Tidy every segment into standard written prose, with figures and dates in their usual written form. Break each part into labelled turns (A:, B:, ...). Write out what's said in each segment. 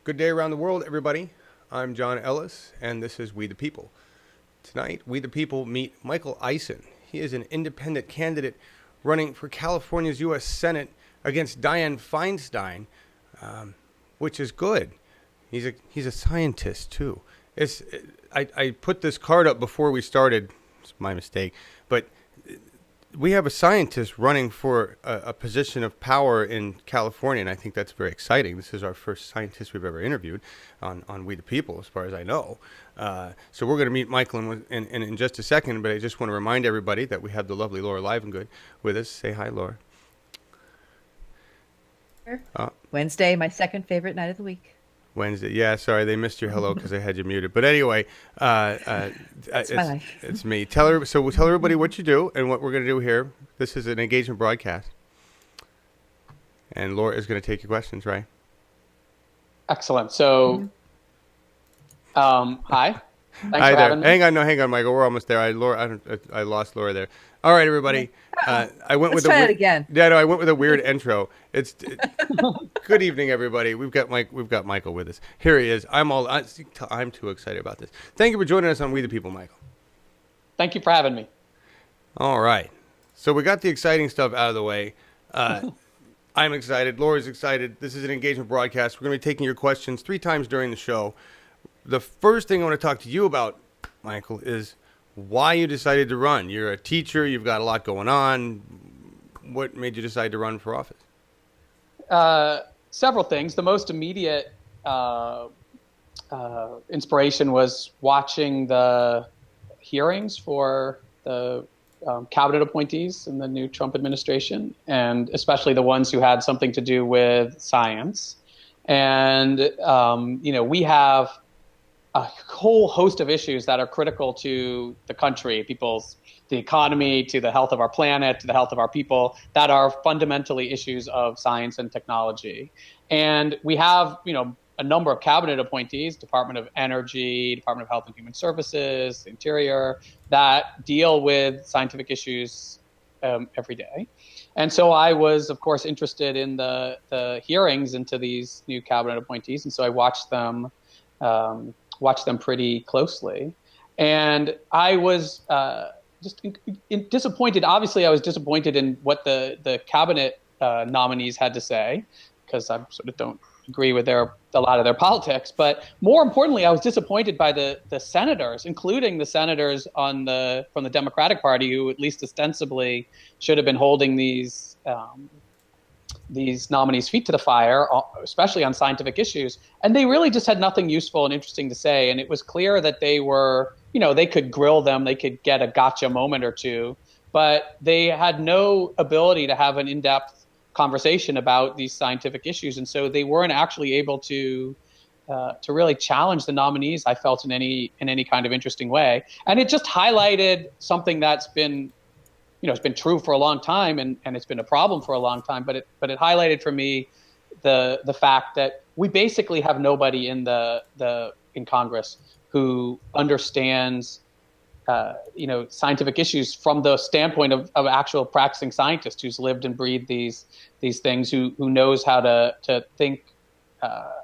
A: Good day around the world, everybody. I'm John Ellis, and this is We the People. Tonight, We the People meet Michael Eisen. He is an independent candidate running for California's U.S. Senate against Dianne Feinstein, which is good. He's a scientist, too. I put this card up before we started. It's my mistake. But we have a scientist running for a position of power in California, and I think that's very exciting. This is our first scientist we've ever interviewed on We the People, as far as I know. So we're going to meet Michael in just a second, but I just want to remind everybody that we have the lovely Laura Livengood with us. Say hi, Laura.
B: Wednesday, my second favorite night of the week.
A: Wednesday. Yeah, sorry, they missed your hello because I had you muted. But anyway,
B: That's my life.
A: It's me. Tell everybody what you do and what we're going to do here. This is an engagement broadcast. And Laura is going to take your questions, right?
C: Excellent. So, hi. Thanks
A: Hi
C: for
A: there.
C: having me.
A: Hang on, Michael. We're almost there. I lost Laura there. All right, everybody. I went
B: Let's
A: with
B: try it again.
A: Yeah, no, I went with a weird intro. Good evening, everybody. We've got Michael with us. Here he is. I'm too excited about this. Thank you for joining us on We the People, Michael.
C: Thank you for having me.
A: All right. So we got the exciting stuff out of the way. I'm excited. Laura's excited. This is an engagement broadcast. We're going to be taking your questions 3 times during the show. The first thing I want to talk to you about, Michael, is why you decided to run. You're a teacher. You've got a lot going on. What made you decide to run for office?
C: Several things. The most immediate inspiration was watching the hearings for the cabinet appointees in the new Trump administration, and especially the ones who had something to do with science. And, we have a whole host of issues that are critical to the country, the economy, to the health of our planet, to the health of our people, that are fundamentally issues of science and technology. And we have, a number of cabinet appointees, Department of Energy, Department of Health and Human Services, Interior, that deal with scientific issues every day. And so I was, of course, interested in the hearings into these new cabinet appointees. And so I watched them pretty closely. And I was disappointed. Obviously, I was disappointed in what the cabinet nominees had to say, because I sort of don't agree with a lot of their politics. But more importantly, I was disappointed by the senators, including the senators from the Democratic Party, who at least ostensibly should have been holding these nominees' feet to the fire, especially on scientific issues. And they really just had nothing useful and interesting to say. And it was clear that they were, they could grill them, they could get a gotcha moment or two, but they had no ability to have an in-depth conversation about these scientific issues. And so they weren't actually able to really challenge the nominees, I felt, in any kind of interesting way. And it just highlighted something that's been, it's been true for a long time, and it's been a problem for a long time. But it highlighted for me the fact that we basically have nobody in in Congress who understands scientific issues from the standpoint of actual practicing scientist who's lived and breathed these things, who knows how to think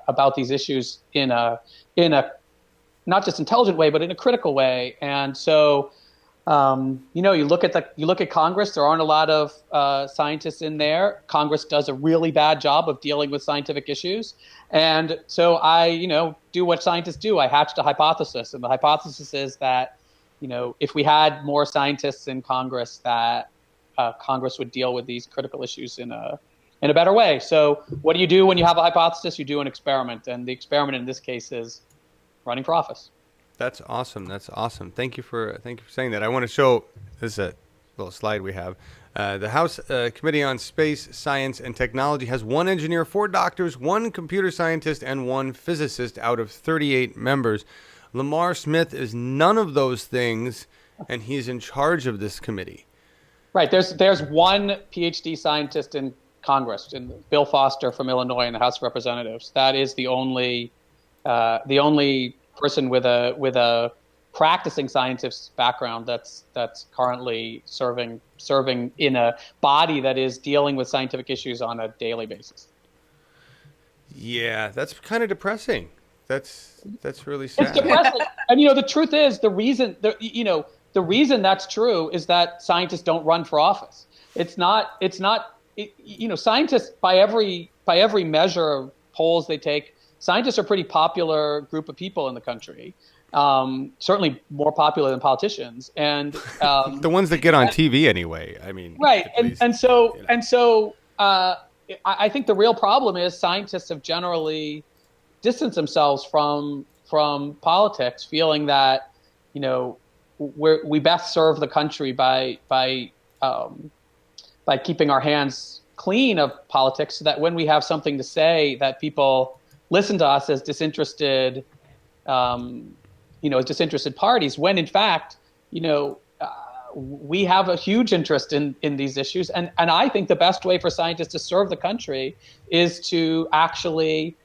C: about these issues in a not just intelligent way, but in a critical way. And so you look at Congress, there aren't a lot of scientists in there. Congress does a really bad job of dealing with scientific issues. And so I, do what scientists do. I hatched a hypothesis, and the hypothesis is that, if we had more scientists in Congress, that Congress would deal with these critical issues in a better way. So what do you do when you have a hypothesis? You do an experiment, and the experiment in this case is running for office.
A: That's awesome. Thank you for saying that. I want to show this is a little slide we have. The House Committee on Space, Science, and Technology has 1 engineer, 4 doctors, 1 computer scientist, and 1 physicist out of 38 members. Lamar Smith is none of those things, and he's in charge of this committee.
C: Right. There's 1 PhD scientist in Congress, Bill Foster from Illinois in the House of Representatives. That is the only person with a practicing scientist's background that's currently serving in a body that is dealing with scientific issues on a daily basis.
A: Yeah, that's kind of depressing. That's really sad.
C: It's depressing. And the truth is, the reason that's true is that scientists don't run for office. Scientists, by every measure of polls they take, scientists are a pretty popular group of people in the country. Certainly more popular than politicians, and
A: the ones that get on TV anyway. I mean,
C: right. I think the real problem is scientists have generally distanced themselves from politics, feeling that we best serve the country by keeping our hands clean of politics, so that when we have something to say, that people listen to us as disinterested, disinterested parties. When in fact, we have a huge interest in these issues, and I think the best way for scientists to serve the country is to actually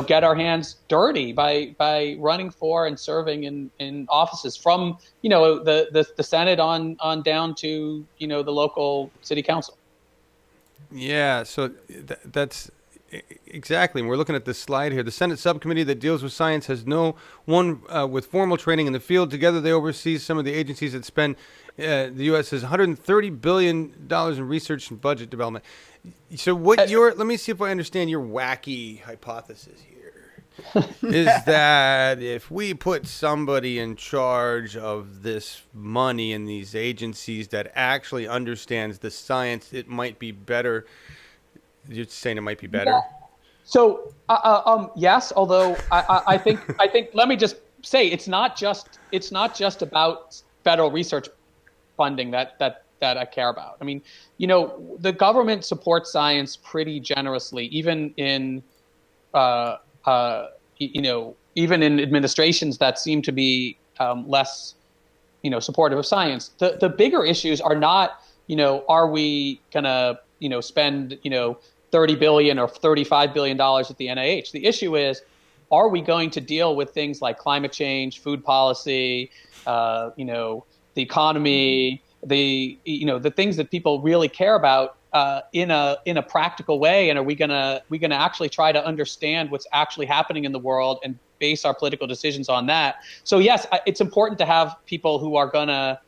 C: get our hands dirty by running for and serving in offices, from the Senate on down to the local city council.
A: Yeah, so that's exactly. And we're looking at this slide here. The Senate subcommittee that deals with science has no one with formal training in the field. Together, they oversee some of the agencies that spend the U.S. has $130 billion in research and budget development. So let me see if I understand your wacky hypothesis here. Is that if we put somebody in charge of this money in these agencies that actually understands the science, it might be better. You're saying it might be better?
C: Yeah. So, yes, although I think let me just say it's not just about federal research funding that I care about. I mean, the government supports science pretty generously, even in even in administrations that seem to be less supportive of science. The bigger issues are not are we gonna spend $30 billion or $35 billion at the NIH. The issue is, are we going to deal with things like climate change, food policy, the economy, the things that people really care about in a practical way? And are we gonna actually try to understand what's actually happening in the world and base our political decisions on that? So yes, it's important to have people who are gonna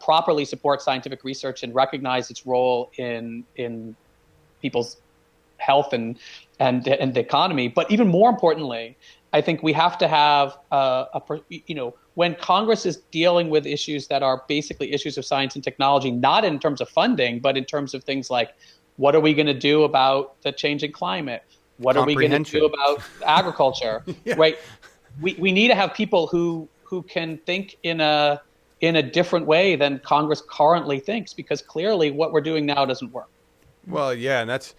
C: properly support scientific research and recognize its role in people's health and the economy. But even more importantly, I think we have to have when Congress is dealing with issues that are basically issues of science and technology, not in terms of funding, but in terms of things like, what are we going to do about the changing climate? What are we going to do about agriculture? Yeah. Right? We need to have people who can think in a different way than Congress currently thinks, because clearly what we're doing now doesn't work.
A: Well, yeah, and that's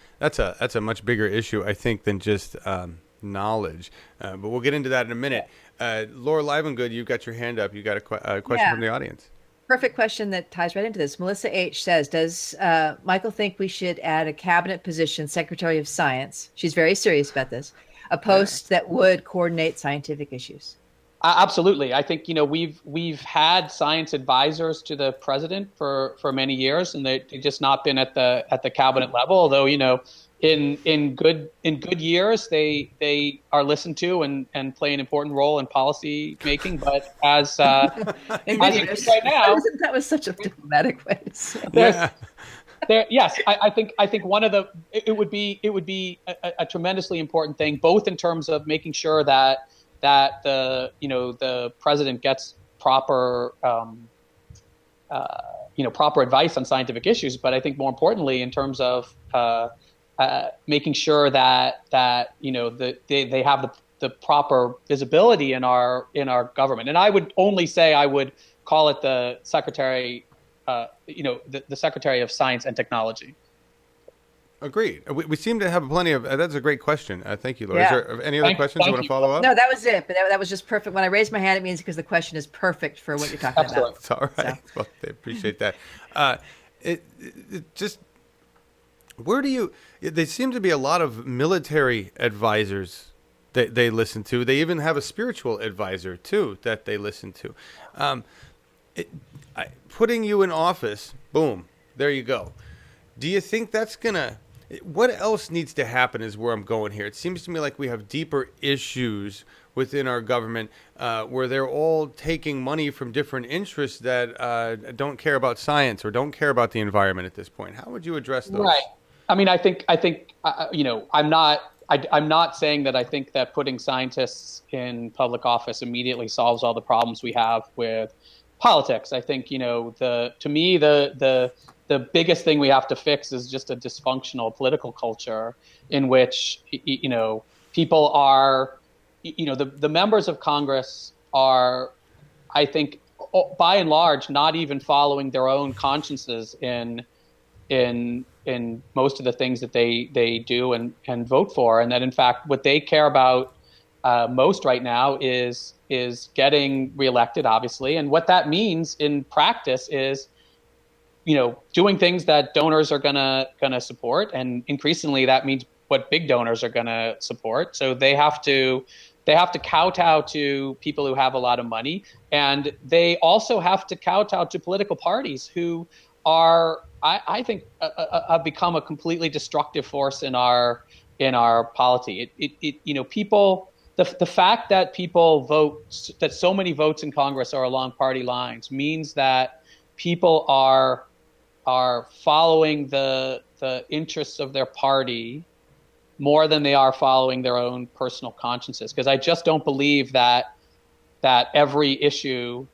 A: a much bigger issue, I think, than just knowledge. But we'll get into that in a minute. Laura Livengood, you've got your hand up. You got a question from the audience.
B: Perfect question that ties right into this. Melissa H. says, does Michael think we should add a cabinet position, Secretary of Science? She's very serious about this. A post that would coordinate scientific issues.
C: Absolutely. I think we've had science advisors to the president for many years, and they've just not been at the cabinet level. Although in good years they are listened to and play an important role in policy making. But as right now,
B: that was such a diplomatic way.
C: Yes, I think one of it would be a tremendously important thing, both in terms of making sure that the president gets proper proper advice on scientific issues, but I think more importantly in terms of making sure that they have the proper visibility in our government. And I would only say I would call it the Secretary, the Secretary of Science and Technology.
A: Agreed. We seem to have plenty of. That's a great question. Thank you, Laura. Is there any other questions you want to follow up?
B: No, that was it. But that was just perfect. When I raised my hand, it means because the question is perfect for what you're talking about.
A: It's all right. So. Well, I appreciate that. It just. Where do you? There seem to be a lot of military advisors that they listen to. They even have a spiritual advisor too that they listen to. Putting you in office, boom, there you go. Do you think that's gonna What else needs to happen is where I'm going here. It seems to me like we have deeper issues within our government where they're all taking money from different interests that don't care about science or don't care about the environment at this point. How would you address those?
C: Right. I mean, I think you know, I'm not saying that I think that putting scientists in public office immediately solves all the problems we have with politics. I think, you know, to me the biggest thing we have to fix is just a dysfunctional political culture in which, you know, people are, you know, the members of Congress are, I think, by and large, not even following their own consciences in most of the things that they do and vote for, and that in fact what they care about most right now is getting reelected, obviously, and what that means in practice is, you know, doing things that donors are gonna support, and increasingly that means what big donors are gonna support. So they have to kowtow to people who have a lot of money, and they also have to kowtow to political parties who are, I think, have become a completely destructive force in our polity. You know, people, the fact that people vote, that so many votes in Congress are along party lines, means that people are following the interests of their party more than they are following their own personal consciences. Because I just don't believe that every issue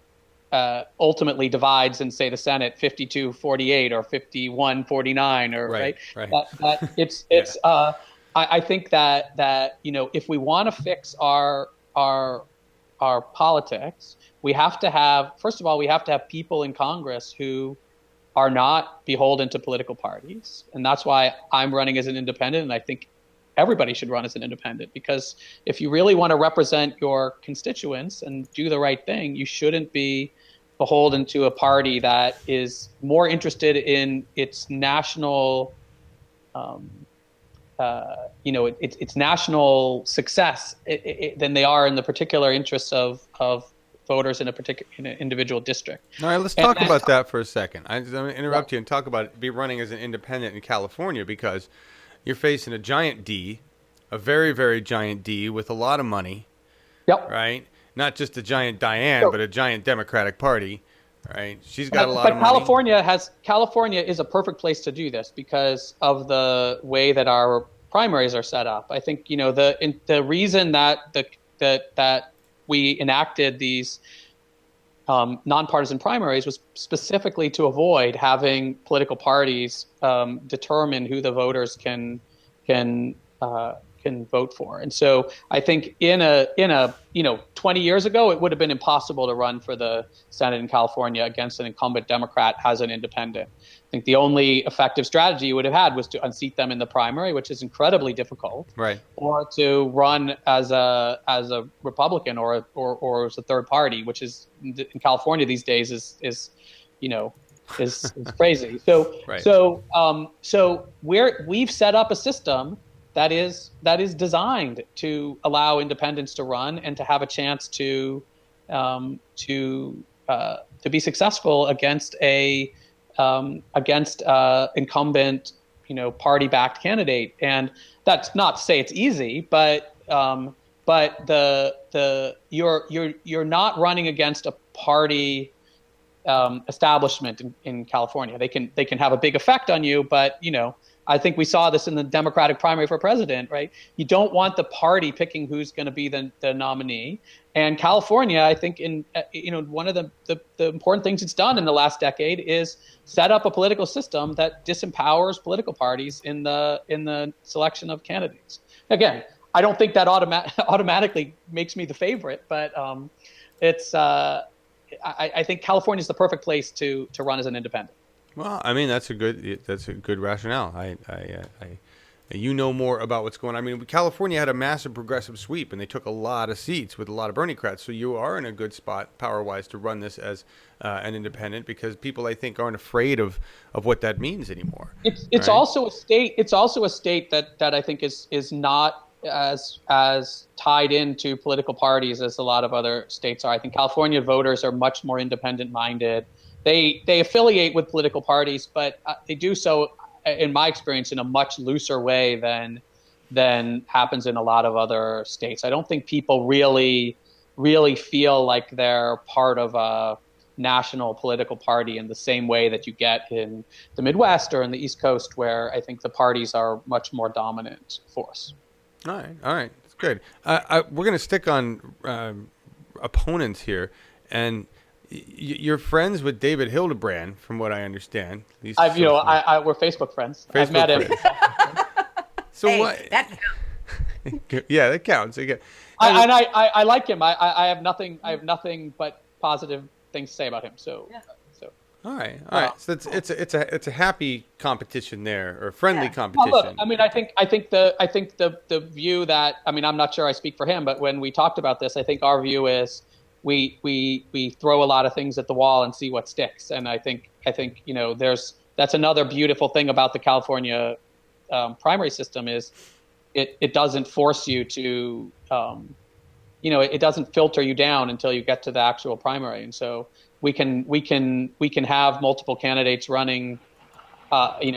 C: ultimately divides in, say, the Senate 52-48 or 51-49 or right. That it's yeah. I think that you know, if we want to fix our politics, we have to have, first of all, we have to have people in Congress who are not beholden to political parties, and that's why I'm running as an independent, and I think everybody should run as an independent, because if you really want to represent your constituents and do the right thing, you shouldn't be beholden to a party that is more interested in its national, you know, its national success than they are in the particular interests of voters in an individual district.
A: All right, let's talk about that for a second. I'm going to interrupt you and talk about be running as an independent in California, because you're facing a giant D, a very, very giant D with a lot of money.
C: Yep.
A: Right? Not just a giant Diane, but a giant Democratic Party. Right? She's got a lot of money.
C: California is a perfect place to do this because of the way that our primaries are set up. I think, you know, the reason that that we enacted these nonpartisan primaries was specifically to avoid having political parties determine who the voters can vote for. And so I think in a you know, 20 years ago, it would have been impossible to run for the Senate in California against an incumbent Democrat as an independent. I think the only effective strategy you would have had was to unseat them in the primary, which is incredibly difficult,
A: right? Or
C: to run as a Republican or as a third party, which is in California these days is you know, is crazy. So right. So we've set up a system that is designed to allow independents to run and to have a chance to be successful against incumbent, you know, party-backed candidate. And that's not to say it's easy, but you're not running against a party establishment in California. They can have a big effect on you, but you know, I think we saw this in the Democratic primary for president, right? You don't want the party picking who's going to be the nominee. And California, I think, you know, one of the important things it's done in the last decade is set up a political system that disempowers political parties in the selection of candidates. Again, I don't think that automatically makes me the favorite, but I think California is the perfect place to run as an independent.
A: Well, I mean, that's a good rationale. You know more about what's going on. I mean, California had a massive progressive sweep, and they took a lot of seats with a lot of Bernie-crats. So you are in a good spot, power-wise, to run this as an independent, because people, I think, aren't afraid of what that means anymore.
C: It's
A: right?
C: also a state. It's also a state that I think is not as tied into political parties as a lot of other states are. I think California voters are much more independent-minded. They affiliate with political parties, but they do so in my experience, in a much looser way than happens in a lot of other states. I don't think people really feel like they're part of a national political party in the same way that you get in the Midwest or in the East Coast, where I think the parties are much more dominant force.
A: All right, that's good. We're going to stick on opponents here, and you're friends with David Hildebrand, from what I understand.
C: We're Facebook friends. I've met him.
A: So
B: hey,
A: what?
B: That counts.
A: Yeah, that counts.
C: I like him. I have nothing but positive things to say about him. So.
A: All right. So it's a happy competition there, or friendly competition.
C: Well, look, I mean, I think the view that, I mean, I'm not sure I speak for him, but when we talked about this, I think our view is we throw a lot of things at the wall and see what sticks. And I think that's another beautiful thing about the California primary system is it doesn't force you to it doesn't filter you down until you get to the actual primary. And so we can have multiple candidates running, from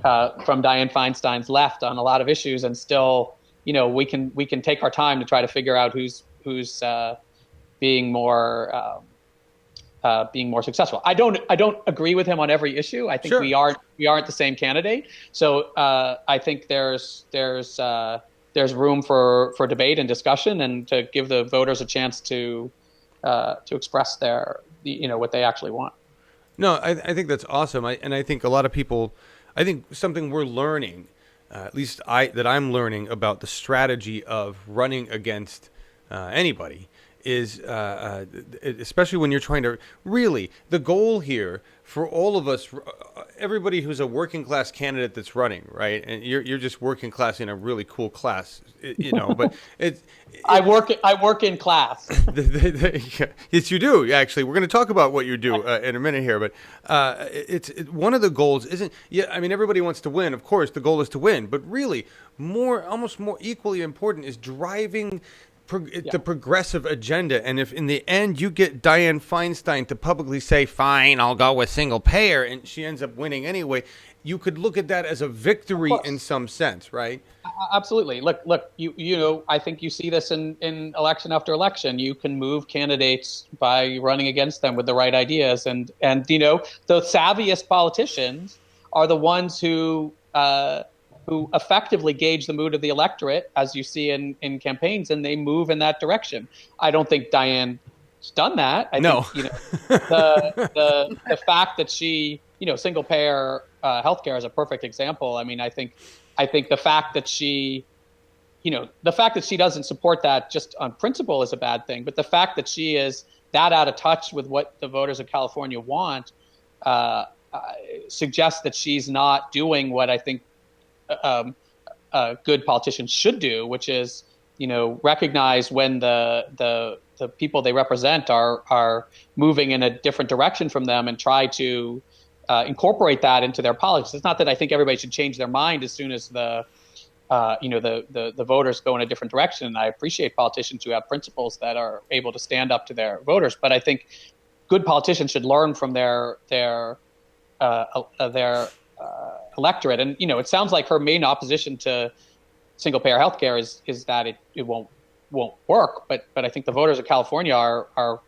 C: Dianne Feinstein's left on a lot of issues, and still, we can take our time to try to figure out who's being more successful. I don't agree with him on every issue. I think
A: Sure.
C: we aren't the same candidate. So I think there's room for debate and discussion, and to give the voters a chance to express what they actually want.
A: No, I think that's awesome. I think a lot of people, I think something we're learning, at least that I'm learning about the strategy of running against anybody is, especially when you're trying to really, the goal here for all of us, everybody who's a working class candidate that's running, right? And you're just working class in a really cool class, but
C: I work in class.
A: Yes, you do. Actually, we're going to talk about what you do in a minute here. But it's one of the goals isn't. Yeah, I mean, everybody wants to win. Of course, the goal is to win. But really, almost more equally important is driving the progressive agenda. And if in the end you get Dianne Feinstein to publicly say, "Fine, I'll go with single payer," and she ends up winning anyway, you could look at that as a victory in some sense, right?
C: Absolutely. Look, I think you see this in election after election. You can move candidates by running against them with the right ideas. And the savviest politicians are the ones who effectively gauge the mood of the electorate, as you see in campaigns, and they move in that direction. I don't think Dianne's done that. I think, the fact that she, single payer healthcare is a perfect example. I mean, I think the fact that she doesn't support that just on principle is a bad thing. But the fact that she is that out of touch with what the voters of California want suggests that she's not doing what I think good politicians should do, which is, recognize when the people they represent are moving in a different direction from them, and try to incorporate that into their politics. It's not that I think everybody should change their mind as soon as the voters go in a different direction. And I appreciate politicians who have principles that are able to stand up to their voters. But I think good politicians should learn from their electorate. And it sounds like her main opposition to single payer healthcare is that it won't work. But I think the voters of California are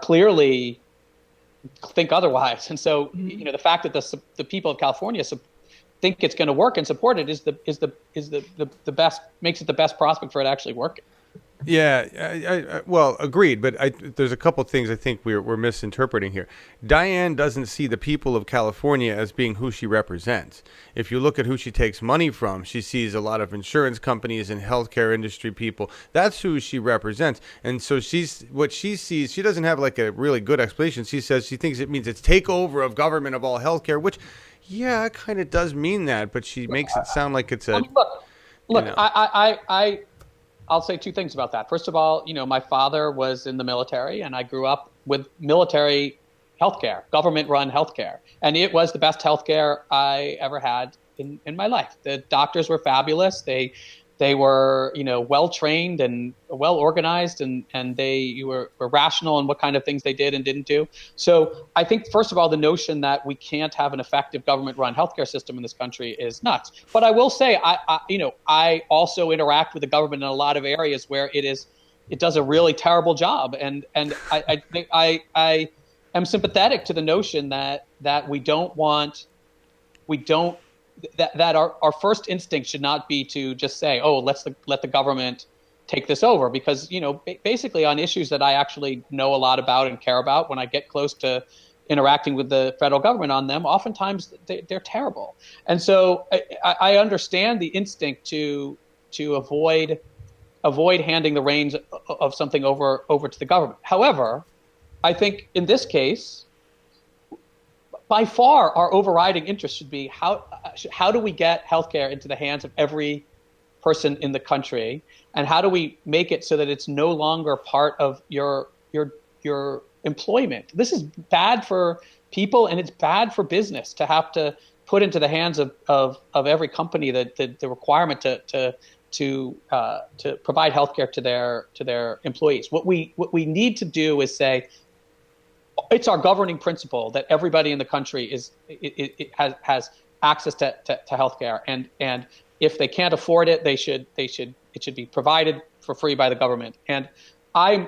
C: clearly think otherwise. And so, the fact that the people of California think it's going to work and support it is the best, makes it the best prospect for it actually working.
A: Yeah, well, agreed. But there's a couple of things I think we're misinterpreting here. Dianne doesn't see the people of California as being who she represents. If you look at who she takes money from, she sees a lot of insurance companies and healthcare industry people. That's who she represents. And so what she sees, she doesn't have like a really good explanation. She says she thinks it means it's takeover of government of all healthcare, which, yeah, it kind of does mean that. But she makes it sound like it's a.
C: I mean, look, I'll say two things about that. First of all, my father was in the military, and I grew up with military healthcare, government-run healthcare, and it was the best healthcare I ever had in my life. The doctors were fabulous. They They were, well trained and well organized, and they were rational in what kind of things they did and didn't do. So I think, first of all, the notion that we can't have an effective government-run healthcare system in this country is nuts. But I will say, I also interact with the government in a lot of areas where it does a really terrible job, and I am sympathetic to the notion that our first instinct should not be to just say, oh, let the government take this over, because basically on issues that I actually know a lot about and care about, when I get close to interacting with the federal government on them, oftentimes they're terrible. And so I understand the instinct to avoid handing the reins of something over to the government. However, I think in this case, by far, our overriding interest should be how do we get healthcare into the hands of every person in the country, and how do we make it so that it's no longer part of your employment? This is bad for people, and it's bad for business to have to put into the hands of every company the requirement to provide healthcare to their employees. What we need to do is say, it's our governing principle that everybody in the country has access to healthcare, and if they can't afford it, it should be provided for free by the government. And I'm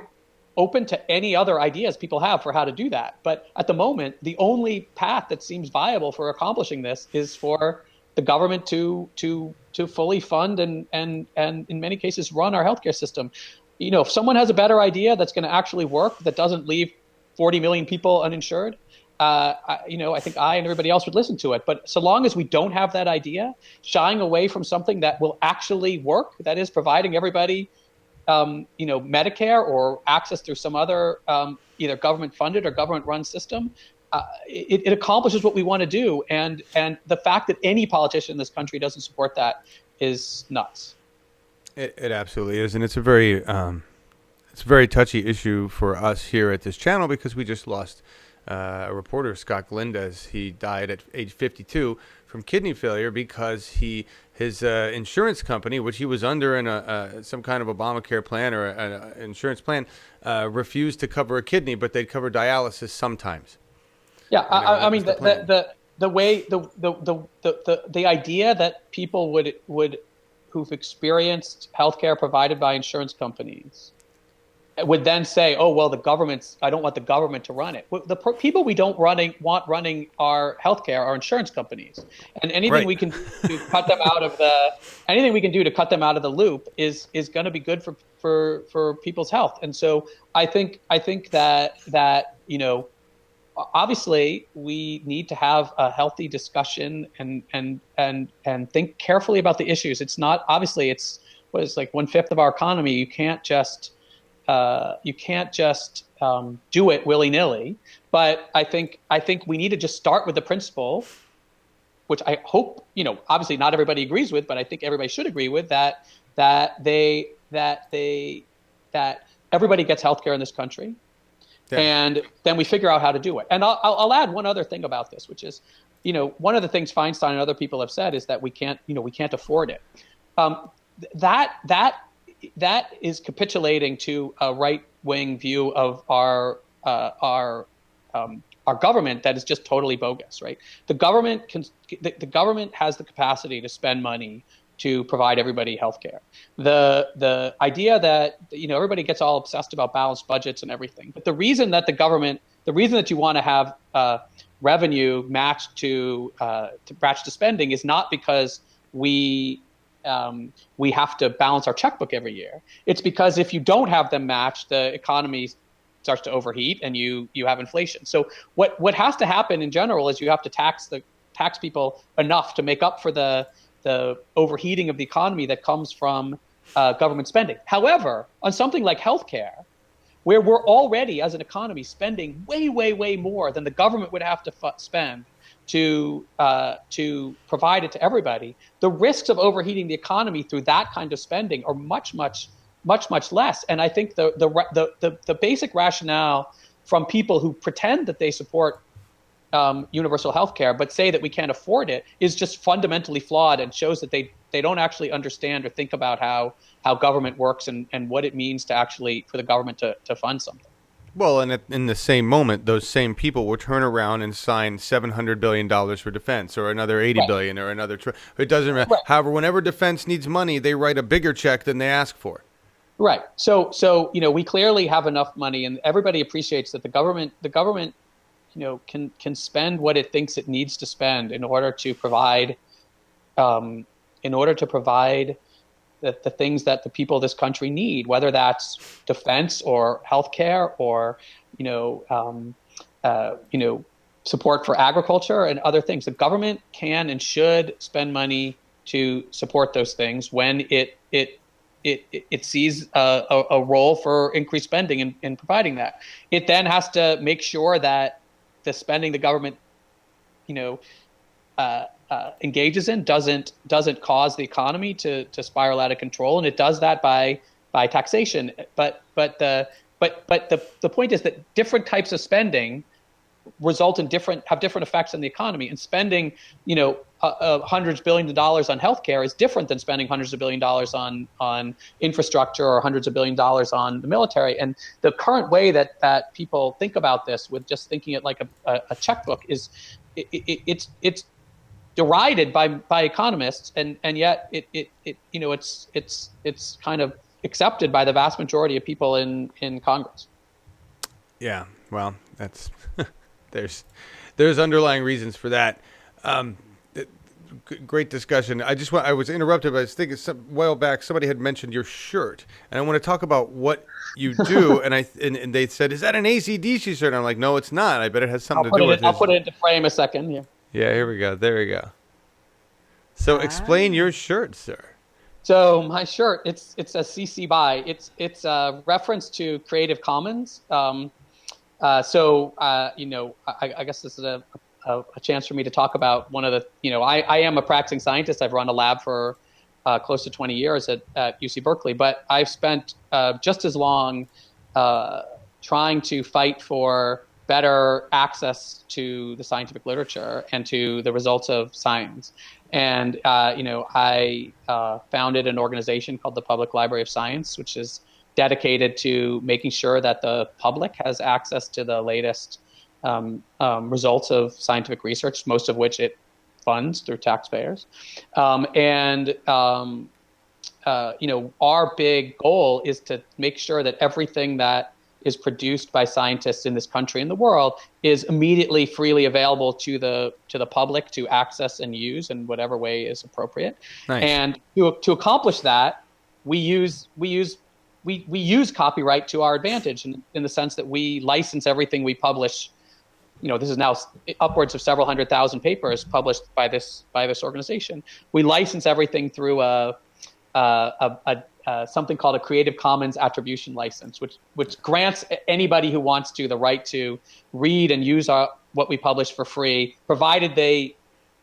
C: open to any other ideas people have for how to do that. But at the moment, the only path that seems viable for accomplishing this is for the government to fully fund and in many cases run our healthcare system. If someone has a better idea that's going to actually work, that doesn't leave 40 million people uninsured, I think I and everybody else would listen to it. But so long as we don't have that idea, shying away from something that will actually work, that is providing everybody, Medicare or access through some other either government-funded or government-run system, it accomplishes what we want to do. And the fact that any politician in this country doesn't support that is nuts.
A: It absolutely is, and it's a very touchy issue for us here at this channel, because we just lost a reporter, Scott Glindez. He died at age 52 from kidney failure because his insurance company, which he was under in some kind of Obamacare plan or an insurance plan, refused to cover a kidney, but they'd cover dialysis sometimes.
C: Yeah, I mean the way the idea that people would who've experienced healthcare provided by insurance companies would then say, oh, well, I don't want the government to run it. The people we don't want running our healthcare are insurance companies. And anything we can do to cut them out of the loop is going to be good for people's health. And so I think that obviously we need to have a healthy discussion and think carefully about the issues. It's not, obviously it's like 1/5 of our economy. You can't just do it willy-nilly. But I think we need to just start with the principle, which I hope, obviously not everybody agrees with, but I think everybody should agree with, that everybody gets healthcare in this country. Yeah. And then we figure out how to do it. And I'll add one other thing about this, which is, one of the things Feinstein and other people have said is that we can't afford it. That is capitulating to a right-wing view of our government that is just totally bogus, right? The government has the capacity to spend money to provide everybody healthcare. The idea that everybody gets all obsessed about balanced budgets and everything, but the reason that you want to have revenue matched to spending is not because we have to balance our checkbook every year. It's because if you don't have them matched, the economy starts to overheat and you have inflation. So what has to happen in general is you have to tax people enough to make up for the overheating of the economy that comes from government spending. However, on something like healthcare, where we're already as an economy spending way, way, way more than the government would have to spend to provide it to everybody, the risks of overheating the economy through that kind of spending are much, much, much, much less. And I think the basic rationale from people who pretend that they support universal health care, but say that we can't afford it, is just fundamentally flawed and shows that they don't actually understand or think about how government works and what it means to actually for the government to fund something.
A: Well, and in the same moment, those same people will turn around and sign $700 billion for defense, or another 80 billion, or another. It doesn't matter.
C: Right.
A: However, whenever defense needs money, they write a bigger check than they ask for.
C: Right. So we clearly have enough money, and everybody appreciates that the government can spend what it thinks it needs to spend in order to provide the things that the people of this country need, whether that's defense or healthcare or support for agriculture and other things. The government can and should spend money to support those things when it sees a role for increased spending in providing that. It then has to make sure that the spending the government engages in doesn't cause the economy to spiral out of control, and it does that by taxation. But the point is that different types of spending result in have different effects on the economy, and spending hundreds of billions of dollars on healthcare is different than spending hundreds of billions of dollars on infrastructure or hundreds of billions of dollars on the military. And the current way that people think about this, with just thinking it like a checkbook, is it's derided by economists, and yet it's kind of accepted by the vast majority of people in Congress.
A: Yeah, well, that's there's underlying reasons for that. Great discussion. I was interrupted, but I was thinking a while back somebody had mentioned your shirt, and I want to talk about what you do. and they said, "Is that an AC/DC shirt?" And I'm like, "No, it's not. I bet it has something to do with it."
C: I'll put it into frame a second. Yeah.
A: Yeah, here we go. There we go. So explain your shirt, sir.
C: So my shirt, it's a CC BY. It's a reference to Creative Commons. I guess this is a chance for me to talk about one of the, I am a practicing scientist. I've run a lab for close to 20 years at UC Berkeley, but I've spent just as long trying to fight for better access to the scientific literature and to the results of science. And, I founded an organization called the Public Library of Science, which is dedicated to making sure that the public has access to the latest results of scientific research, most of which it funds through taxpayers. Our big goal is to make sure that everything that is produced by scientists in this country and the world is immediately freely available to the public to access and use in whatever way is appropriate.
A: Nice.
C: And to accomplish that, we use copyright to our advantage in the sense that we license everything we publish. This is now upwards of several 100,000 papers published by this organization. We license everything through something called a Creative Commons attribution license, which grants anybody who wants to the right to read and use what we publish for free, provided they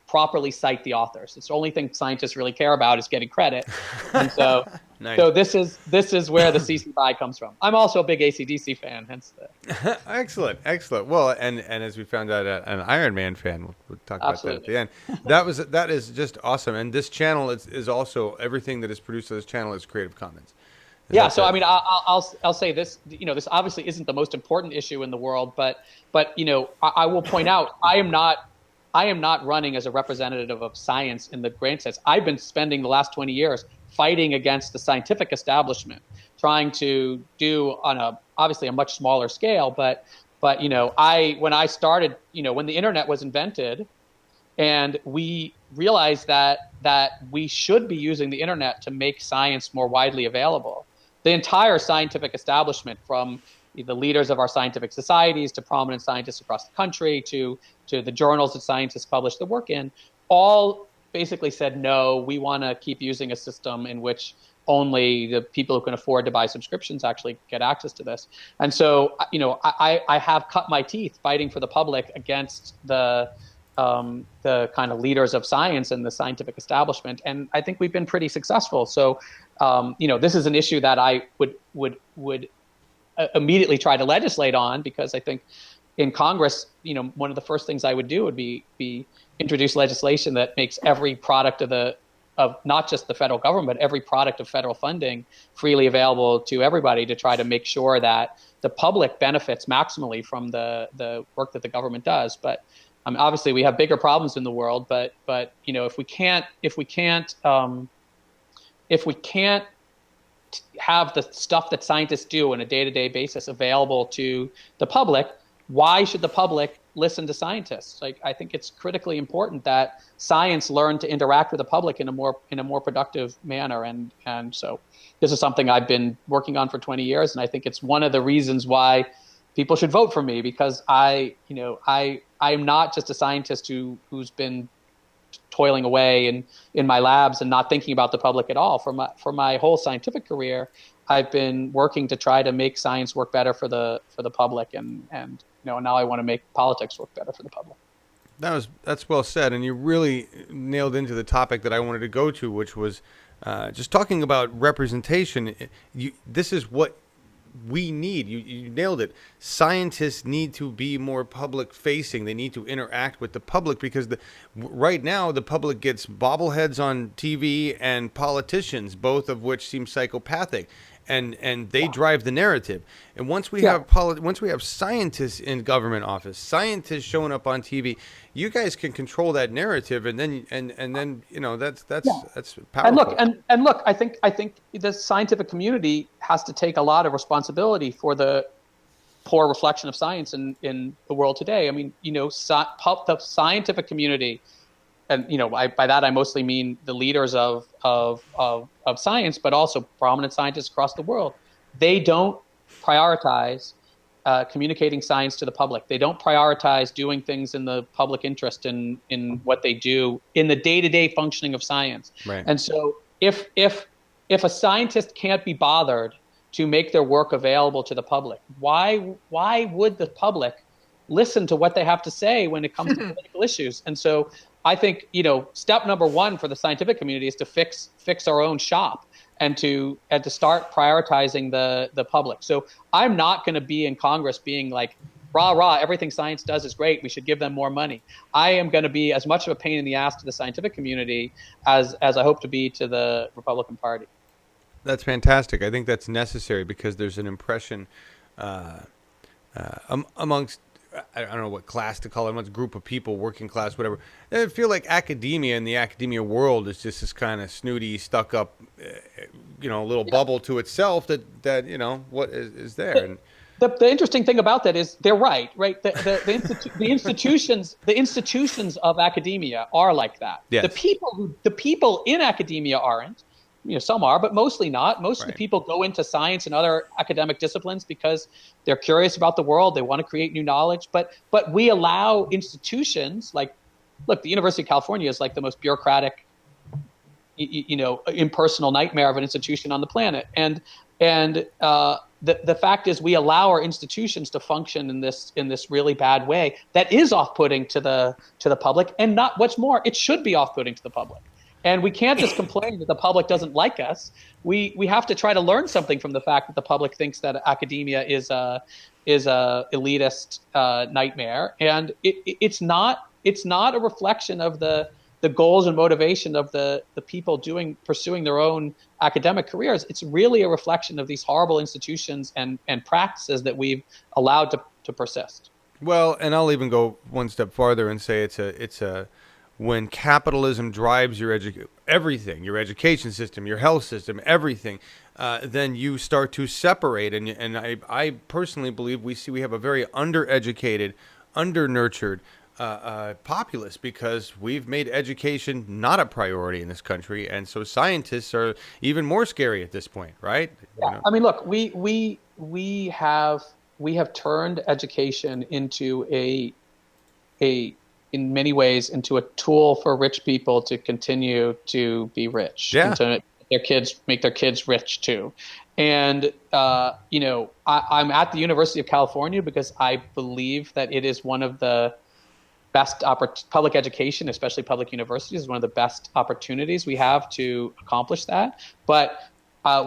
C: properly cite the authors. It's the only thing scientists really care about is getting credit. And so,
A: Nice.
C: So this is where the CC BY comes from. I'm also a big AC/DC fan, hence the.
A: Excellent. Well, and as we found out, an Iron Man fan. We'll talk about
C: Absolutely.
A: that at the end. That is just awesome. And this channel is also, everything that is produced on this channel is Creative Commons.
C: Yeah. So I mean, I'll say this. This obviously isn't the most important issue in the world, but I will point out I am not running as a representative of science in the grand sense. I've been spending the last 20 years fighting against the scientific establishment, trying to do on obviously a much smaller scale. But when I started, when the internet was invented, and we realized that we should be using the internet to make science more widely available. The entire scientific establishment, from the leaders of our scientific societies to prominent scientists across the country to the journals that scientists publish their work in, all basically said, no, we want to keep using a system in which only the people who can afford to buy subscriptions actually get access to this. And so, I have cut my teeth fighting for the public against the kind of leaders of science and the scientific establishment. And I think we've been pretty successful. So, this is an issue that I would immediately try to legislate on, because I think in Congress, one of the first things I would do would be introduce legislation that makes every product of not just the federal government, but every product of federal funding freely available to everybody, to try to make sure that the public benefits maximally from the work that the government does. But obviously we have bigger problems in the world, but if we can't have the stuff that scientists do on a day-to-day basis available to the public, why should the public listen to scientists? Like, I think it's critically important that science learn to interact with the public in a more productive manner. And so this is something I've been working on for 20 years. And I think it's one of the reasons why people should vote for me, because I'm not just a scientist who's been toiling away in my labs and not thinking about the public at all. For my whole scientific career, I've been working to try to make science work better for the public, and now I want to make politics work better for the public.
A: That's well said, and you really nailed into the topic that I wanted to go to, which was just talking about representation. This is what we need. You nailed it. Scientists need to be more public facing. They need to interact with the public, because right now the public gets bobbleheads on TV and politicians, both of which seem psychopathic, and they drive the narrative. And once we have scientists in government office, scientists showing up on TV, you guys can control that narrative, and then that's powerful.
C: And look, I think the scientific community has to take a lot of responsibility for the poor reflection of science in the world today. I mean, the scientific community, and by that I mostly mean the leaders of science, but also prominent scientists across the world. They don't prioritize communicating science to the public. They don't prioritize doing things in the public interest in what they do in the day-to-day functioning of science.
A: Right.
C: And so if a scientist can't be bothered to make their work available to the public, why would the public listen to what they have to say when it comes to political issues? And so I think, step number one for the scientific community is to fix our own shop, and to start prioritizing the public. So I'm not going to be in Congress being like, rah, rah, everything science does is great, we should give them more money. I am going to be as much of a pain in the ass to the scientific community as I hope to be to the Republican Party.
A: That's fantastic. I think that's necessary, because there's an impression amongst, I don't know what class to call it, amongst group of people, working class, whatever. I feel like academia and the academia world is just this kind of snooty, stuck up, little bubble to itself that what is there. And
C: the interesting thing about that is they're right. The institutions of academia are like that.
A: Yes.
C: The people in academia aren't. Some are, but mostly not. Most of the
A: Right.
C: people go into science and other academic disciplines because they're curious about the world. They want to create new knowledge. But we allow institutions like, look, the University of California is like the most bureaucratic, impersonal nightmare of an institution on the planet. And the fact is, we allow our institutions to function in this really bad way that is off-putting to the public, and not what's more, it should be off-putting to the public. And we can't just complain that the public doesn't like us. We have to try to learn something from the fact that the public thinks that academia is a elitist nightmare, and it's not a reflection of the goals and motivation of the people pursuing their own academic careers. It's really a reflection of these horrible institutions and practices that we've allowed to persist.
A: Well, and I'll even go one step farther and say it's a when capitalism drives your everything, your education system, your health system, everything, then you start to separate. And I personally believe we have a very undereducated, under-nurtured populace, because we've made education not a priority in this country, and so scientists are even more scary at this point, right?
C: Yeah. I mean, look, we have turned education into in many ways into a tool for rich people to continue to be rich,
A: yeah,
C: and to make their kids rich too. And I'm at the University of California because I believe that it is one of the best public education, especially public universities, is one of the best opportunities we have to accomplish that. But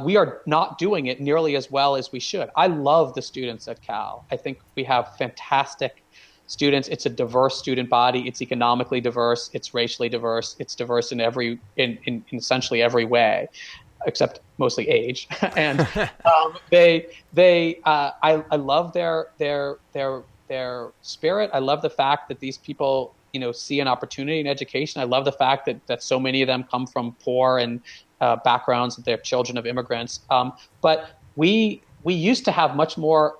C: we are not doing it nearly as well as we should. I love the students at Cal. I think we have fantastic students. It's a diverse student body. It's economically diverse. It's racially diverse. It's diverse in essentially every way, except mostly age. And I love their spirit. I love the fact that these people, see an opportunity in education. I love the fact that so many of them come from poor and backgrounds, that they're children of immigrants. But we used to have much more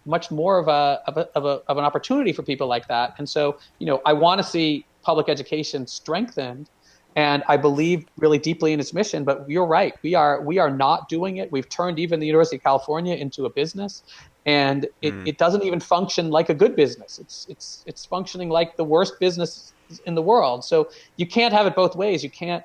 C: of an opportunity for people like that. And so, I want to see public education strengthened, and I believe really deeply in its mission. But you're right, we are not doing it. We've turned even the University of California into a business, and it doesn't even function like a good business. It's functioning like the worst business in the world. So you can't have it both ways. You can't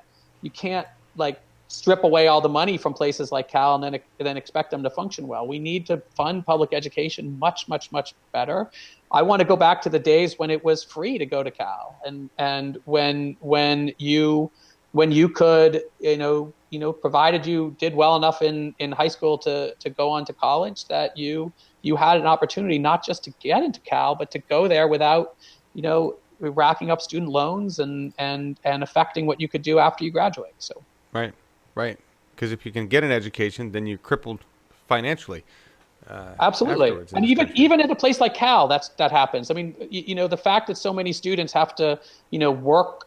C: like strip away all the money from places like Cal and then expect them to function well. We need to fund public education much, much, much better. I want to go back to the days when it was free to go to Cal, and when you could, provided you did well enough in high school to go on to college, that you had an opportunity not just to get into Cal, but to go there without, racking up student loans and affecting what you could do after you graduate. So.
A: Right. Because if you can get an education, then you're crippled financially.
C: Absolutely. And even at a place like Cal, that happens. I mean, the fact that so many students have to, work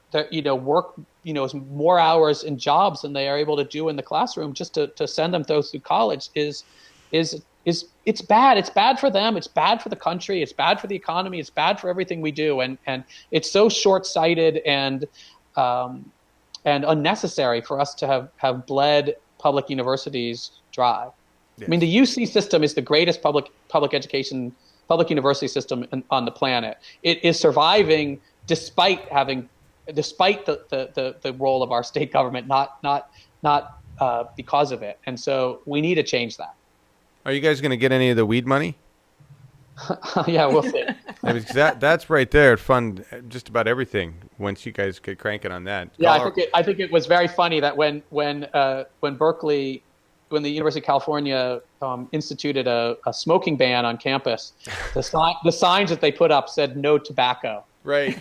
C: more hours in jobs than they are able to do in the classroom just to send them through college is it's bad. It's bad for them. It's bad for the country. It's bad for the economy. It's bad for everything we do. And it's so short-sighted and unnecessary for us to have bled public universities dry. Yes. I mean, the UC system is the greatest public university system on the planet. It is surviving despite the role of our state government, not because of it. And so we need to change that.
A: Are you guys going to get any of the weed money?
C: Yeah, we'll see.
A: That's right there. Fund just about everything once you guys get cranking on that.
C: Yeah, I think it was very funny that when Berkeley, when the University of California instituted a smoking ban on campus, the signs that they put up said "No tobacco."
A: Right.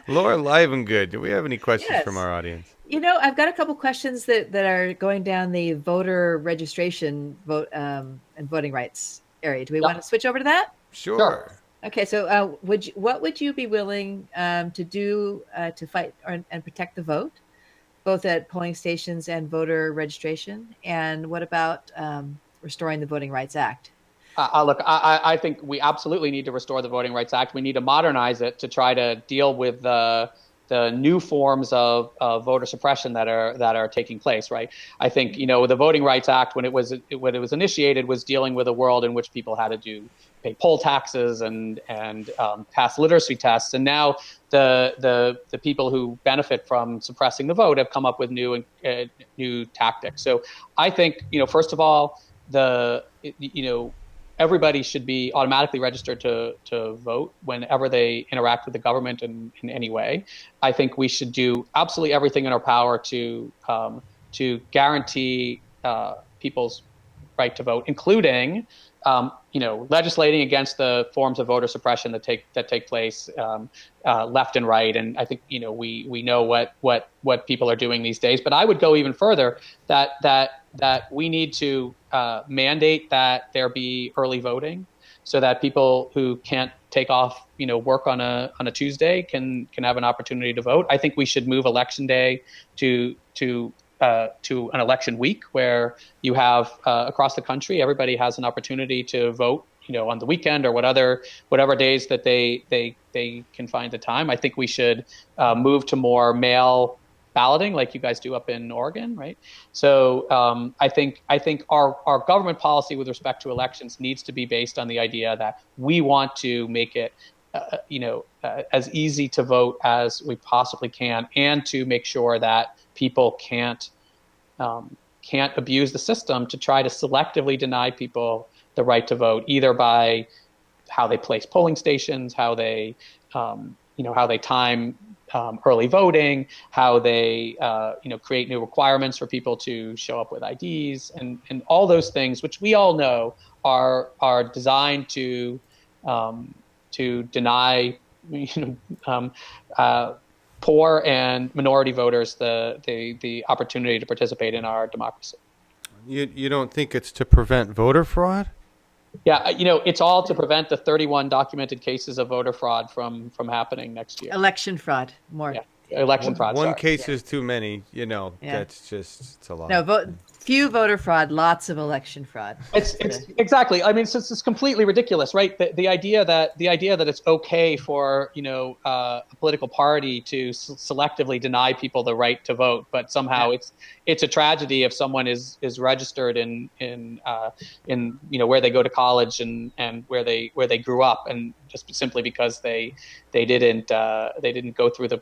A: Laura Livengood, do we have any questions from our audience?
B: I've got a couple questions that are going down the voter registration and voting rights area. Do we want to switch over to that?
A: Sure.
B: Okay, so what would you be willing to do to fight and protect the vote, both at polling stations and voter registration? And what about restoring the Voting Rights Act?
C: Look, I think we absolutely need to restore the Voting Rights Act. We need to modernize it to try to deal with the new forms of voter suppression that are taking place, right? I think the Voting Rights Act, when it was initiated, was dealing with a world in which people had to pay poll taxes and pass literacy tests, and now the people who benefit from suppressing the vote have come up with new tactics. So I think first of all, everybody should be automatically registered to vote whenever they interact with the government in any way. I think we should do absolutely everything in our power to guarantee people's right to vote, including legislating against the forms of voter suppression that take place left and right. And I think we know what people are doing these days. But I would go even further that we need to mandate that there be early voting, so that people who can't take off work on a Tuesday can have an opportunity to vote. I think we should move election day to an election week, where you have across the country, everybody has an opportunity to vote on the weekend or whatever days that they can find the time. I think we should move to more mail balloting, like you guys do up in Oregon, right? So I think our government policy with respect to elections needs to be based on the idea that we want to make it as easy to vote as we possibly can, and to make sure that people can't abuse the system to try to selectively deny people the right to vote, either by how they place polling stations, how they time early voting, how they create new requirements for people to show up with IDs, and all those things, which we all know are designed to deny poor and minority voters the opportunity to participate in our democracy.
A: You don't think it's to prevent voter fraud?
C: Yeah, it's all to prevent the 31 documented cases of voter fraud from happening next year.
B: Election fraud, more.
C: Yeah, election fraud.
A: One
C: sorry.
A: case is too many.
B: Yeah.
A: That's it's a lot.
B: No, few voter fraud, lots of election fraud.
C: It's exactly. I mean, it's completely ridiculous, right? The idea that it's okay for a political party to selectively deny people the right to vote, but somehow it's a tragedy if someone is registered in where they go to college and where they grew up, and just simply because they didn't go through the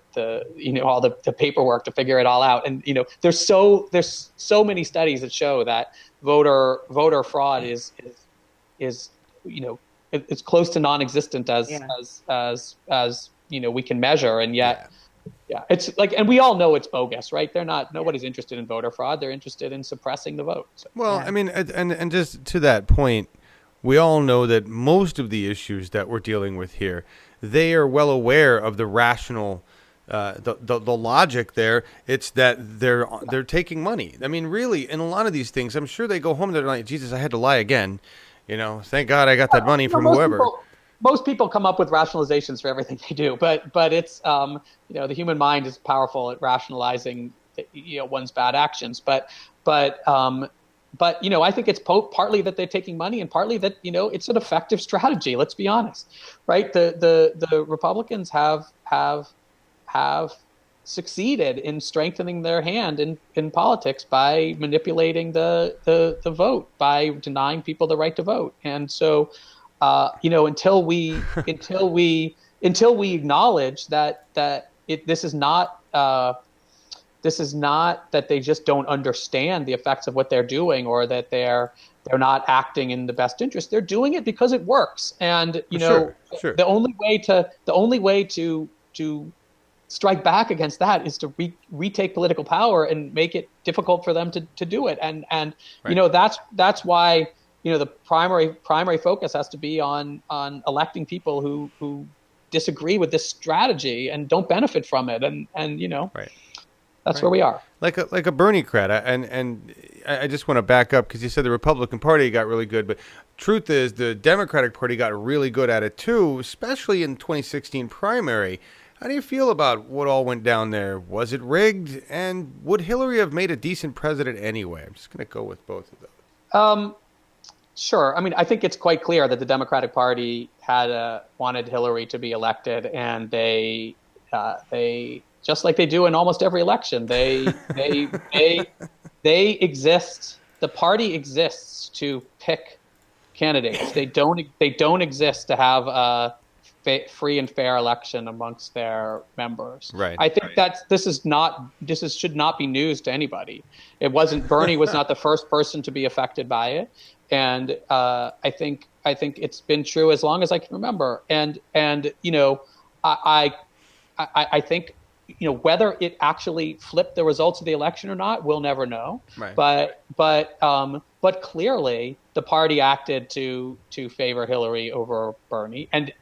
C: all the paperwork to figure it all out. And there's so many studies that show that voter fraud is it's close to non-existent as we can measure, and yet it's like, and we all know it's bogus, right? Nobody's interested in voter fraud. They're interested in suppressing the vote. So.
A: Well, I mean, and just to that point, we all know that most of the issues that we're dealing with here, they are well aware of the rational, the logic there. It's that they're taking money. I mean, really, in a lot of these things, I'm sure they go home and they're like, Jesus, I had to lie again. Thank God I got that money from whoever.
C: Most people come up with rationalizations for everything they do, but it's the human mind is powerful at rationalizing one's bad actions. But I think it's partly that they're taking money, and partly that it's an effective strategy. Let's be honest, right? The Republicans have succeeded in strengthening their hand in politics by manipulating the vote, by denying people the right to vote. And so until we acknowledge that this is not that they just don't understand the effects of what they're doing, or that they're not acting in the best interest. They're doing it because it works. And
A: Sure.
C: the only way to strike back against that is to retake political power and make it difficult for them to do it. And right. That's why the primary focus has to be on electing people who disagree with this strategy and don't benefit from it. And
A: right.
C: That's where we are.
A: Like a Bernie cred. And I just want to back up, because you said the Republican Party got really good, but truth is the Democratic Party got really good at it too, especially in the 2016 primary. How do you feel about what all went down there? Was it rigged? And would Hillary have made a decent president anyway? I'm just going to go with both of those.
C: Sure. I mean, I think it's quite clear that the Democratic Party had wanted Hillary to be elected, and they just like they do in almost every election, they exist. The party exists to pick candidates. They don't exist to have a free and fair election amongst their members.
A: Right.
C: I think this should not be news to anybody. Bernie was not the first person to be affected by it, and I think it's been true as long as I can remember. And I think whether it actually flipped the results of the election or not, we'll never know.
A: Right.
C: But clearly the party acted to favor Hillary over Bernie, and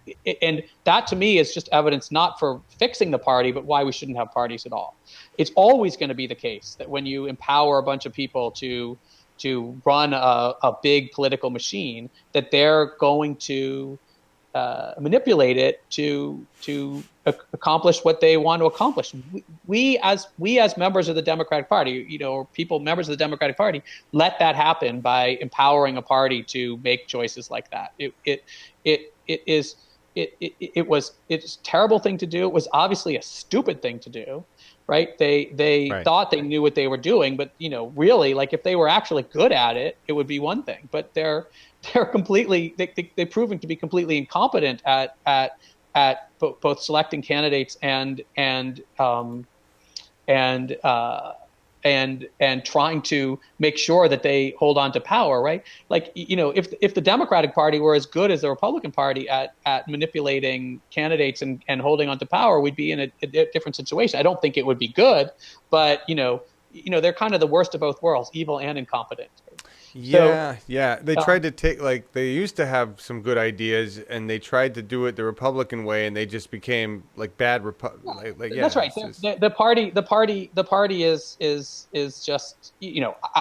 C: that to me is just evidence not for fixing the party, but why we shouldn't have parties at all. It's always going to be the case that when you empower a bunch of people to run a big political machine, that they're going to manipulate it to accomplish what they want to accomplish. We as members of the Democratic Party, or members of the Democratic Party, let that happen by empowering a party to make choices like that. It's a terrible thing to do. It was obviously a stupid thing to do, right? They
A: Right.
C: thought they knew what they were doing, but really, like, if they were actually good at it, it would be one thing. But they're completely they've proven to be completely incompetent at both selecting candidates and and trying to make sure that they hold on to power, right? Like, if the Democratic Party were as good as the Republican Party at manipulating candidates and holding on to power, we'd be in a different situation. I don't think it would be good, but they're kind of the worst of both worlds, evil and incompetent.
A: Yeah, yeah. They tried to take, like, they used to have some good ideas, and they tried to do it the Republican way, and they just became like bad
C: That's right. The party is just,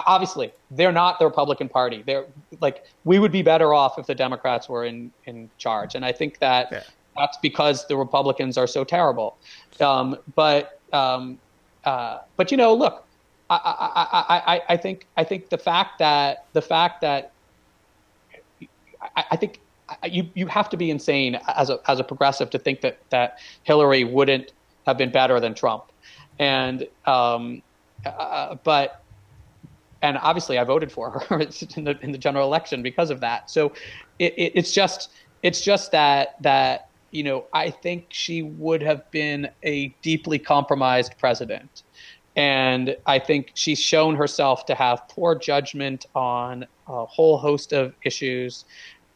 C: obviously they're not the Republican Party. They're like, we would be better off if the Democrats were in charge, and I think that that's because the Republicans are so terrible. But look. I think the fact that I think you have to be insane as a progressive to think that Hillary wouldn't have been better than Trump, and obviously I voted for her in the general election because of that. So it's just that I think she would have been a deeply compromised president. And I think she's shown herself to have poor judgment on a whole host of issues.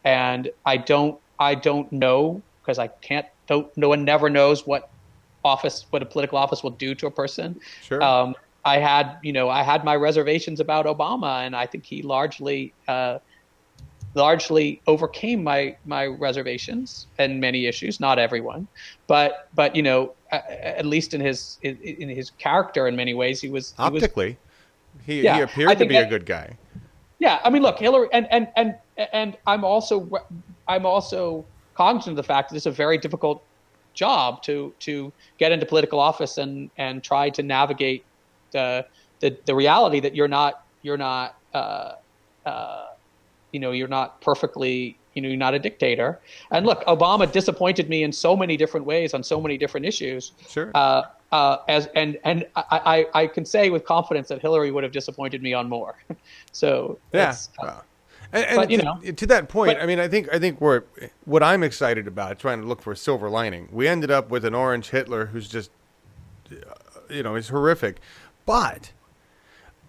C: And I don't know, because no one never knows what a political office will do to a person.
A: Sure.
C: I had my reservations about Obama, and I think he largely overcame my reservations and many issues, not everyone, but at least in his character, in many ways, he was
A: optically, he appeared to be a good guy.
C: Yeah, I mean, look, Hillary, and I'm also cognizant of the fact that it's a very difficult job to get into political office and try to navigate the reality that you're not perfectly, you're not a dictator. And look, Obama disappointed me in so many different ways on so many different issues.
A: Sure.
C: I can say with confidence that Hillary would have disappointed me on more. So
A: yeah. To that point, I mean, I think what I'm excited about, trying to look for a silver lining. We ended up with an orange Hitler who's just, is horrific, but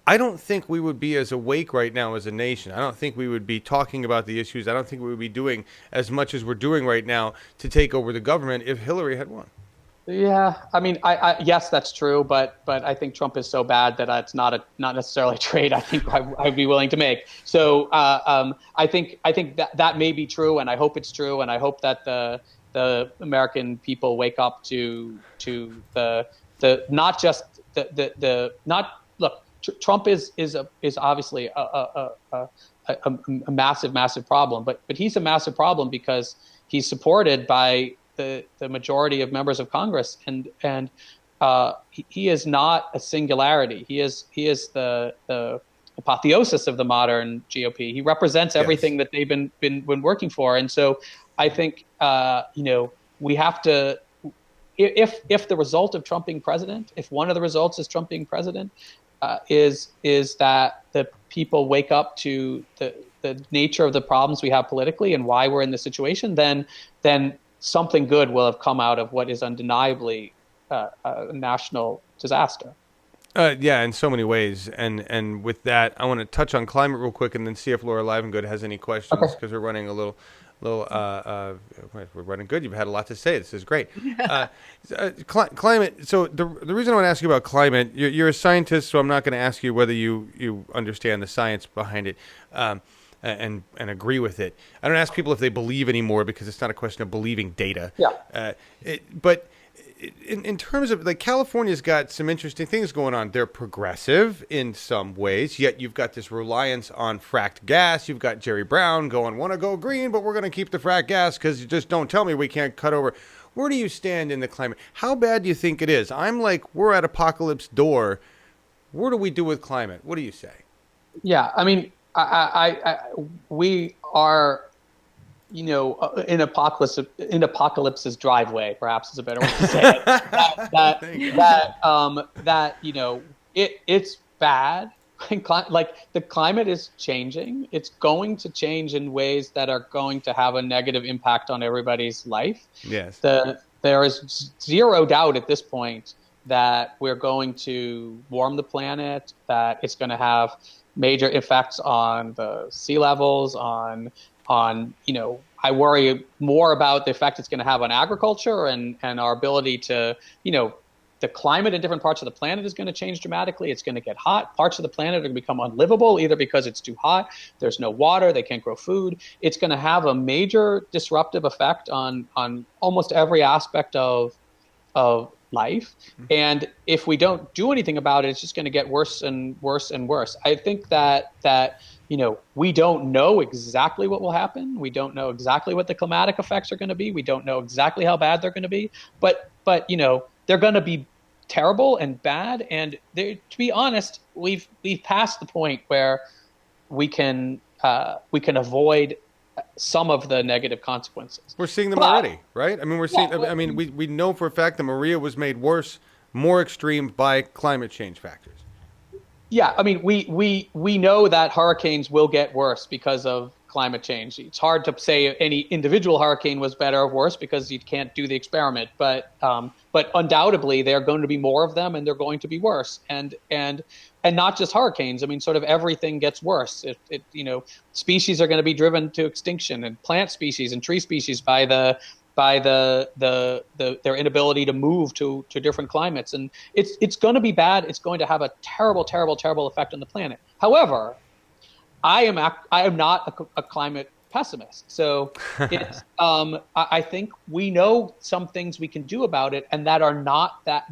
A: I don't think we would be as awake right now as a nation. I don't think we would be talking about the issues. I don't think we would be doing as much as we're doing right now to take over the government if Hillary had won.
C: Yeah, I mean, yes, that's true, but I think Trump is so bad that it's not necessarily a trade I think I'd be willing to make. So I think that may be true, and I hope it's true, and I hope that the American people wake up to the not just the not look. Trump is obviously a massive problem, but he's a massive problem because he's supported by the majority of members of Congress, and he is not a singularity. He is the apotheosis of the modern GOP. He represents everything that they've been working for, and so I think we have to. If the result of Trump being president, if one of the results is Trump being president, is that the people wake up to the nature of the problems we have politically and why we're in this situation, then something good will have come out of what is undeniably a national disaster.
A: Yeah, in so many ways. And with that, I want to touch on climate real quick and then see if Laura Livengood has any questions, because we're running a little we're running good. You've had a lot to say. This is great. Climate. So the reason I want to ask you about climate, you're a scientist, so I'm not going to ask you whether you understand the science behind it and agree with it. I don't ask people if they believe anymore, because it's not a question of believing data.
C: Yeah.
A: But in terms of, like, California's got some interesting things going on. They're progressive in some ways, yet you've got this reliance on fracked gas. You've got Jerry Brown going, want to go green, but we're going to keep the fracked gas because you just don't tell me we can't cut over. Where do you stand in the climate? How bad do you think it is? I'm like, we're at apocalypse door. What do we do with climate? What do you say?
C: Yeah, I mean, we are, in apocalypse's driveway, perhaps is a better way to say it. It's bad. Like, the climate is changing. It's going to change in ways that are going to have a negative impact on everybody's life.
A: Yes.
C: There is zero doubt at this point that we're going to warm the planet, that it's going to have major effects on the sea levels, on I worry more about the effect it's going to have on agriculture and our ability to, the climate in different parts of the planet is going to change dramatically. It's going to get hot. Parts of the planet are going to become unlivable, either because it's too hot, there's no water, they can't grow food. It's going to have a major disruptive effect on almost every aspect of life. And if we don't do anything about it, it's just going to get worse and worse and worse. I think that we don't know exactly what will happen. We don't know exactly what the climatic effects are going to be. We don't know exactly how bad they're going to be. But they're going to be terrible and bad. And to be honest, we've passed the point where we can avoid some of the negative consequences.
A: We're seeing them already, right? I mean, we know for a fact that Maria was made worse, more extreme by climate change factors.
C: Yeah, I mean, we know that hurricanes will get worse because of climate change. It's hard to say any individual hurricane was better or worse because you can't do the experiment. But undoubtedly, there are going to be more of them, and they're going to be worse. And not just hurricanes. I mean, sort of everything gets worse. Species are going to be driven to extinction, and plant species and tree species by their inability to move to different climates. And it's going to be bad. It's going to have a terrible, terrible, terrible effect on the planet. However, I am not a climate pessimist. So I think we know some things we can do about it, and that are not that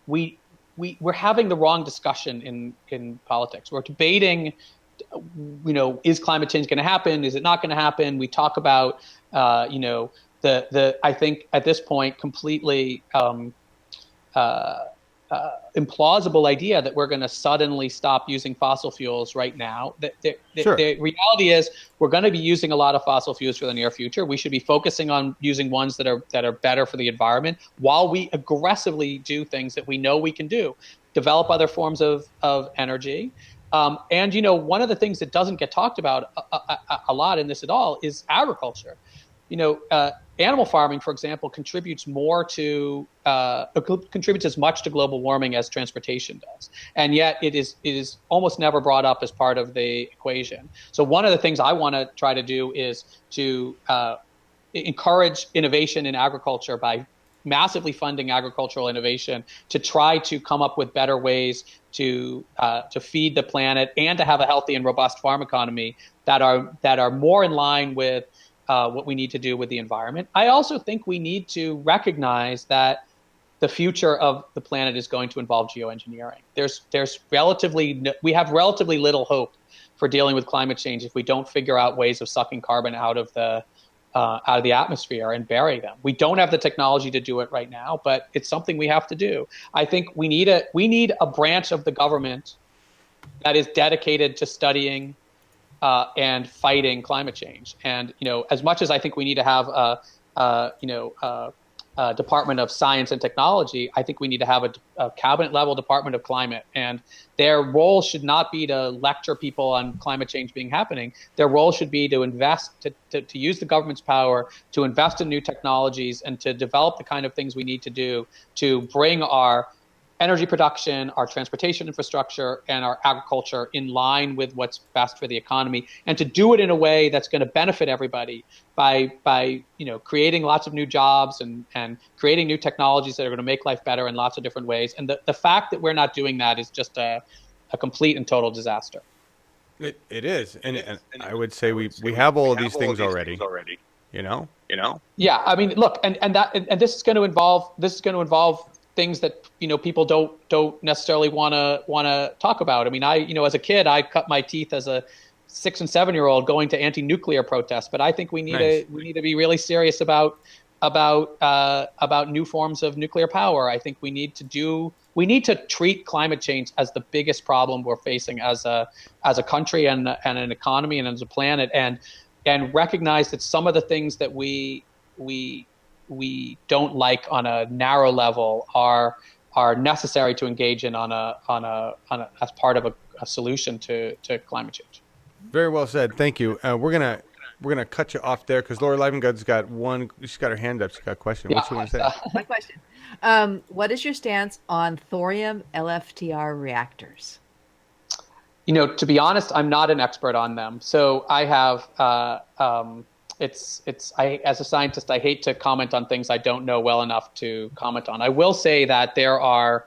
C: we're having the wrong discussion in politics. We're debating, is climate change going to happen? Is it not going to happen? We talk about, I think at this point, completely implausible idea that we're going to suddenly stop using fossil fuels right now.
A: Sure.
C: The reality is we're going to be using a lot of fossil fuels for the near future. We should be focusing on using ones that are better for the environment while we aggressively do things that we know we can do, develop other forms of energy. And one of the things that doesn't get talked about a lot in this at all is agriculture. Animal farming, for example, contributes as much to global warming as transportation does, and yet it is almost never brought up as part of the equation. So one of the things I want to try to do is to encourage innovation in agriculture by massively funding agricultural innovation to try to come up with better ways to feed the planet and to have a healthy and robust farm economy that are more in line with what we need to do with the environment. I also think we need to recognize that the future of the planet is going to involve geoengineering. We have relatively little hope for dealing with climate change if we don't figure out ways of sucking carbon out of the atmosphere and bury them. We don't have the technology to do it right now, but it's something we have to do. I think we need a branch of the government that is dedicated to studying and fighting climate change. And as much as I think we need to have a Department of Science and Technology, I think we need to have a cabinet level Department of Climate. And their role should not be to lecture people on climate change happening. Their role should be to invest, to use the government's power to invest in new technologies and to develop the kind of things we need to do to bring our energy production, our transportation infrastructure, and our agriculture in line with what's best for the economy, and to do it in a way that's going to benefit everybody by creating lots of new jobs and creating new technologies that are going to make life better in lots of different ways. And the fact that we're not doing that is just a complete and total disaster.
A: It is, and I would say we have all of these things already. Yeah, I mean, look, and this is going to involve things that people don't necessarily want to talk about. I mean, as a kid, I cut my teeth as a 6 and 7 year old going to anti-nuclear protests. But I think we need to be really serious about new forms of nuclear power. I think we need to treat climate change as the biggest problem we're facing as a country and an economy and as a planet, and recognize that some of the things that we don't like on a narrow level are necessary to engage in as part of a solution to climate change. Very well said. Thank you. We're gonna we're gonna cut you off there because Laura Livengut's got one. She's got her hand up. She's got a question. What you want to say?
B: My question. What is your stance on thorium LFTR reactors?
C: To be honest, I'm not an expert on them. So I have, as a scientist, I hate to comment on things I don't know well enough to comment on. I will say that there are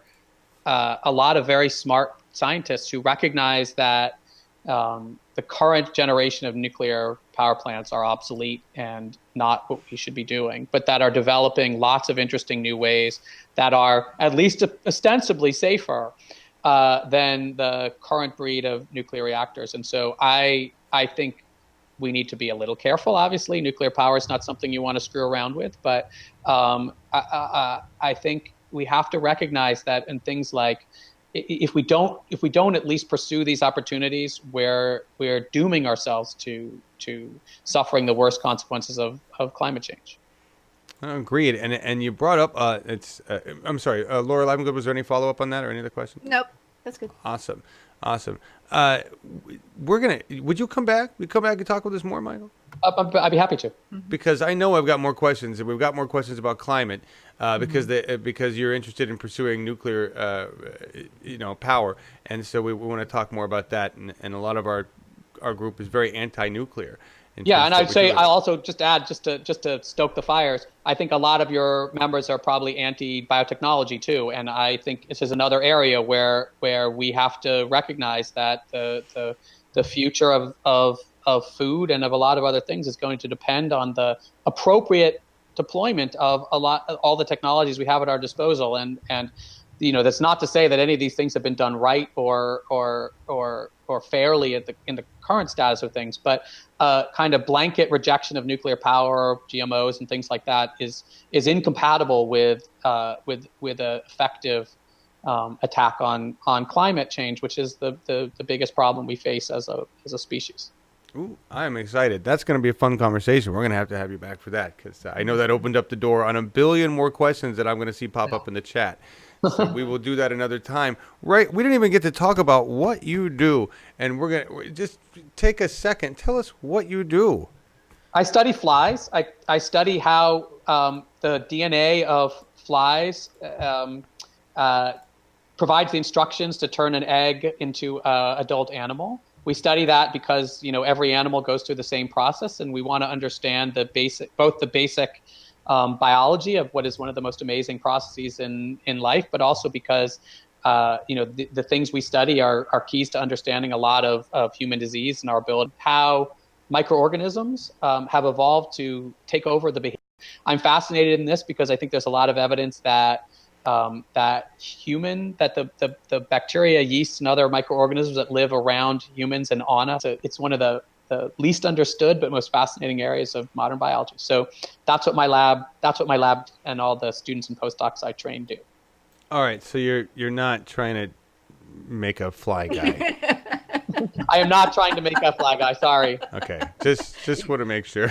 C: a lot of very smart scientists who recognize that the current generation of nuclear power plants are obsolete and not what we should be doing, but that are developing lots of interesting new ways that are at least ostensibly safer than the current breed of nuclear reactors. And so I think we need to be a little careful. Obviously, nuclear power is not something you want to screw around with, but I think we have to recognize that in things like if we don't at least pursue these opportunities, we're dooming ourselves to suffering the worst consequences of climate change.
A: Agreed. And you brought up I'm sorry, Laura Livengood, was there any follow up on that or any other questions?
B: Nope, that's good.
A: Awesome. Would you come back? You come back and talk with us more, Michael?
C: I'd be happy to.
A: Because I know I've got more questions, and we've got more questions about climate, because you're interested in pursuing nuclear, power, and so we want to talk more about that. And a lot of our group is very anti-nuclear.
C: Yeah, and I'd say I'll also just add, just to stoke the fires, I think a lot of your members are probably anti-biotechnology too, and I think this is another area where we have to recognize that the future of food and of a lot of other things is going to depend on the appropriate deployment of all the technologies we have at our disposal, and that's not to say that any of these things have been done right or fairly in the current status of things, but kind of blanket rejection of nuclear power, GMOs, and things like that is incompatible with an effective attack on climate change, which is the biggest problem we face as a species.
A: Ooh, I'm excited. That's going to be a fun conversation. We're going to have you back for that, because I know that opened up the door on a billion more questions that I'm going to see pop up in the chat. So we will do that another time. Right? We didn't even get to talk about what you do, and we're going to just take a second. Tell us what you do.
C: I study flies. I study how the DNA of flies provides the instructions to turn an egg into an adult animal. We study that because every animal goes through the same process, and we want to understand both the basic biology of what is one of the most amazing processes in life, but also because the things we study are keys to understanding a lot of human disease and our ability, how microorganisms have evolved to take over the behavior. I'm fascinated in this because I think there's a lot of evidence that the bacteria, yeast, and other microorganisms that live around humans and on us, it's one of the least understood but most fascinating areas of modern biology. So that's what my lab and all the students and postdocs I train do.
A: All right, so you're not trying to make a fly guy.
C: I am not trying to make a fly guy. Sorry.
A: Okay, just want to make sure.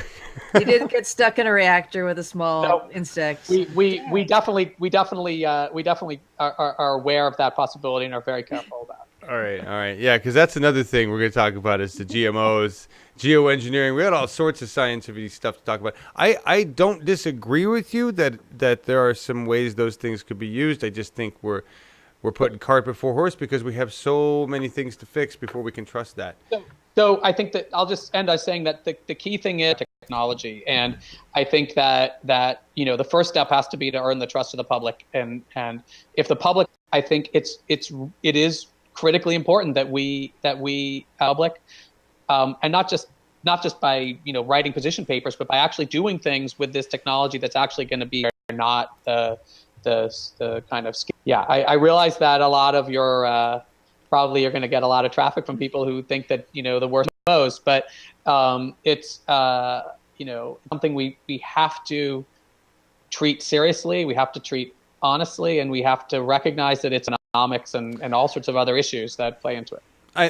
B: You didn't get stuck in a reactor with a small insect.
C: We definitely are aware of that possibility and are very careful about it.
A: All right. Yeah, because that's another thing we're going to talk about is the GMOs, geoengineering. We got all sorts of scientific stuff to talk about. I don't disagree with you that there are some ways those things could be used. I just think we're putting cart before horse because we have so many things to fix before we can trust that.
C: So I think that I'll just end by saying that the key thing is technology, and I think that the first step has to be to earn the trust of the public, and if the public, I think it is critically important that we public, and not just by writing position papers, but by actually doing things with this technology that's actually going to be not the kind of I realize that a lot of your probably are going to get a lot of traffic from people who think that the worst most, but it's something we have to treat seriously, we have to treat honestly, and we have to recognize that it's economics and all sorts of other issues that play into it.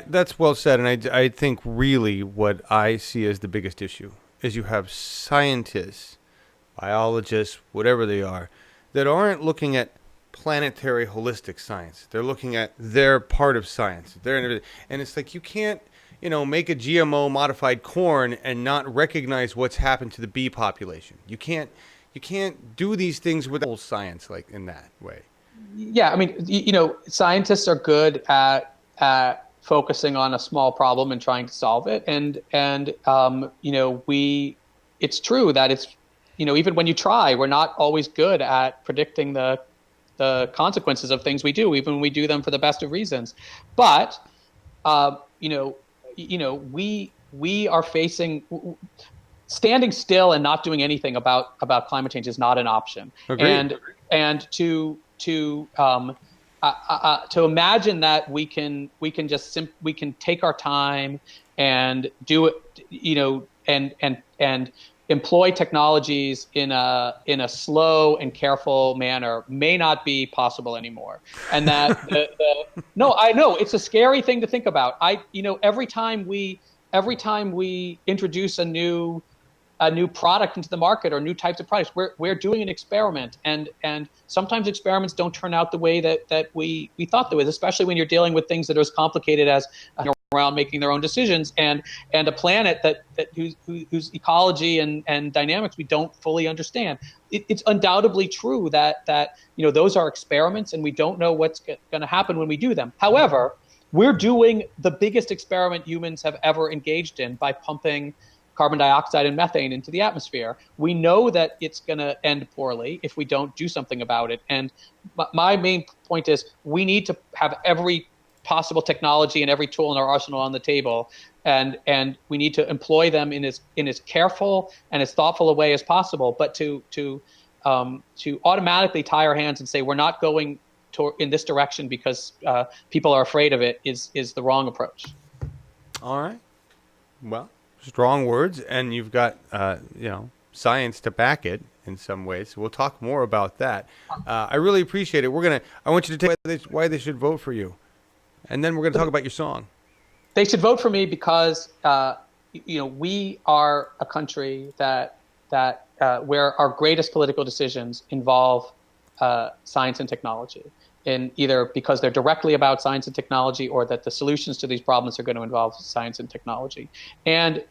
A: That's well said, and I think really what I see as the biggest issue is you have scientists, biologists, whatever they are, that aren't looking at planetary holistic science. They're looking at their part of science. And it's like you can't make a GMO modified corn and not recognize what's happened to the bee population. You can't do these things without science like in that way.
C: Yeah, I mean, scientists are good at focusing on a small problem and trying to solve it, and it's true that it's even when you try, we're not always good at predicting the consequences of things we do, even when we do them for the best of reasons. But we are facing standing still and not doing anything about climate change is not an option.
A: Agreed.
C: And to imagine that we can take our time and do it, and employ technologies in a slow and careful manner may not be possible anymore. And that no, I know it's a scary thing to think about. Every time we introduce a new product into the market or new types of products, we're doing an experiment, and sometimes experiments don't turn out the way that we thought they would, especially when you're dealing with things that are as complicated as around making their own decisions and a planet whose ecology and dynamics we don't fully understand. It's undoubtedly true that those are experiments and we don't know what's going to happen when we do them. However, we're doing the biggest experiment humans have ever engaged in by pumping carbon dioxide and methane into the atmosphere. We know that it's going to end poorly if we don't do something about it. And my main point is we need to have every possible technology and every tool in our arsenal on the table, and we need to employ them in as careful and as thoughtful a way as possible. But to automatically tie our hands and say we're not going in this direction because people are afraid of it is the wrong approach.
A: All right. Well, strong words, and you've got science to back it in some ways. We'll talk more about that. I really appreciate it. I want you to tell why they should vote for you, and then we're going to talk about your song.
C: They should vote for me because we are a country that where our greatest political decisions involve science and technology, in either because they're directly about science and technology or that the solutions to these problems are going to involve science and technology. And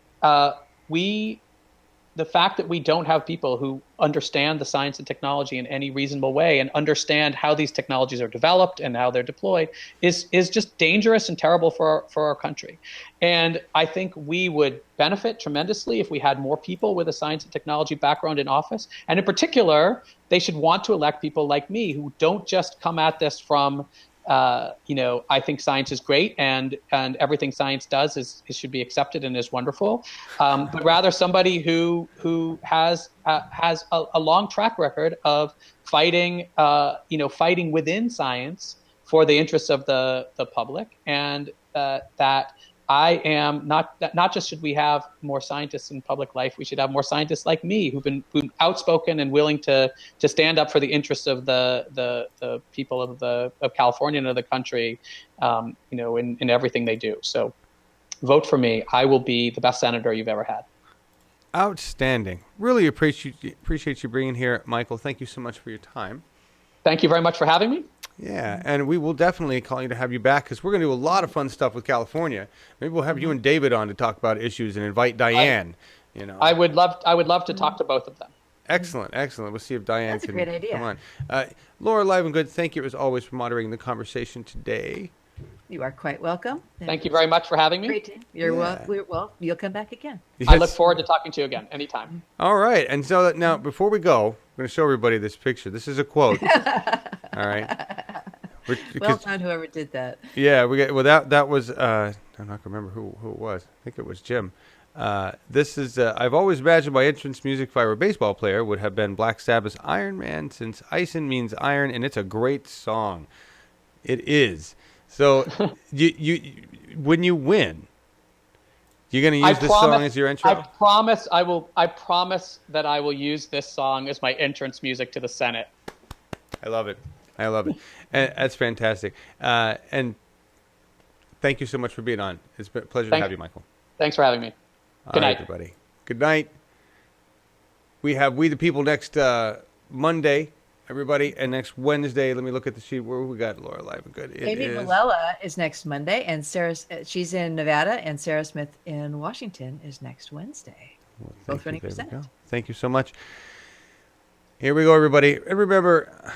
C: the fact that we don't have people who understand the science and technology in any reasonable way and understand how these technologies are developed and how they're deployed is just dangerous and terrible for our country. And I think we would benefit tremendously if we had more people with a science and technology background in office. And in particular, they should want to elect people like me who don't just come at this from I think science is great and everything science does should be accepted and is wonderful, but rather somebody who has a long track record of fighting within science for the interests of the public, and that I am not just should we have more scientists in public life, we should have more scientists like me who've been outspoken and willing to stand up for the interests of the people of California and of the country, in everything they do. So vote for me. I will be the best senator you've ever had.
A: Outstanding. Really appreciate you being here, Michael. Thank you so much for your time.
C: Thank you very much for having me.
A: Yeah, and we will definitely call you to have you back because we're going to do a lot of fun stuff with California. Maybe we'll have you and David on to talk about issues and invite Diane.
C: I would love to talk to both of them.
A: Excellent. We'll see if Diane
B: That's a
A: can
B: great idea.
A: come on. Laura Livengood, thank you as always for moderating the conversation today.
B: You are quite welcome.
C: Thank you very much for having me.
B: Great team. You're well. You'll come back again.
A: Yes.
C: I look forward to talking to you again anytime.
A: All right, and so now before we go, I'm going to show everybody this picture. This is a quote. All right.
B: Well done, whoever did that.
A: Yeah, that was I'm not gonna remember who it was. I think it was Jim. This is I've always imagined my entrance music if I were a baseball player would have been Black Sabbath's Iron Man, since Eisen means iron, and it's a great song. It is. So you when you win, you're gonna use this song as your intro?
C: I promise that I will use this song as my entrance music to the Senate.
A: I love it. And that's fantastic. And thank you so much for being on. It's been a pleasure to have you, Michael.
C: Thanks for having me.
A: Good night, everybody. Good night. We have We the People next Monday everybody. And next Wednesday, let me look at the sheet where we got Laura live and good. It
B: Amy
A: is
B: Malella is next Monday, and she's in Nevada, and Sarah Smith in Washington is next Wednesday.
A: Well,
B: Both
A: thank you.
B: running for
A: There we
B: Senate.
A: go. Thank you so much. Here we go, everybody. And remember,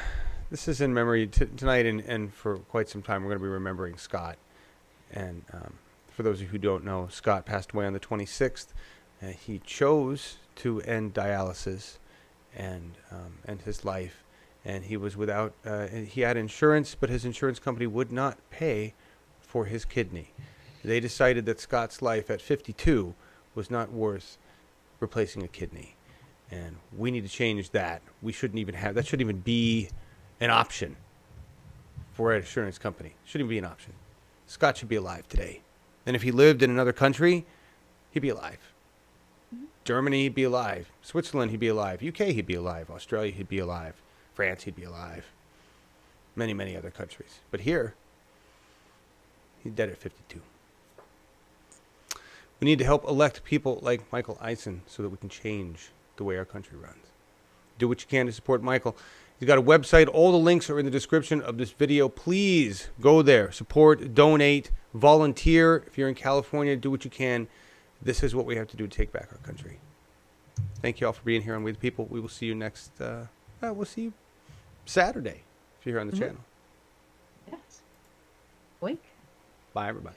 A: this is in memory tonight, and for quite some time, we're going to be remembering Scott. And for those of you who don't know, Scott passed away on the 26th. He chose to end dialysis and end his life. And he was without, he had insurance, but his insurance company would not pay for his kidney. They decided that Scott's life at 52 was not worth replacing a kidney. And we need to change that. We shouldn't even have, that shouldn't even be an option for an insurance company. Shouldn't even be an option. Scott should be alive today. And if he lived in another country, he'd be alive. Germany, he'd be alive. Switzerland, he'd be alive. UK, he'd be alive. Australia, he'd be alive. France, he'd be alive. Many, many other countries. But here, he's dead at 52. We need to help elect people like Michael Eisen so that we can change the way our country runs. Do what you can to support Michael. He's got a website. All the links are in the description of this video. Please go there. Support, donate, volunteer. If you're in California, do what you can. This is what we have to do to take back our country. Thank you all for being here on We the People. We will see you next, we'll see you Saturday if you're here on the channel.
B: Yes. Wink.
A: Bye, everybody.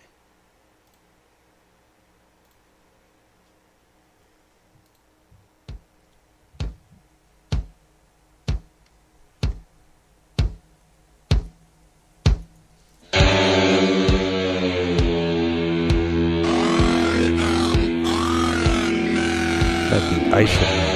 A: That's Eisen.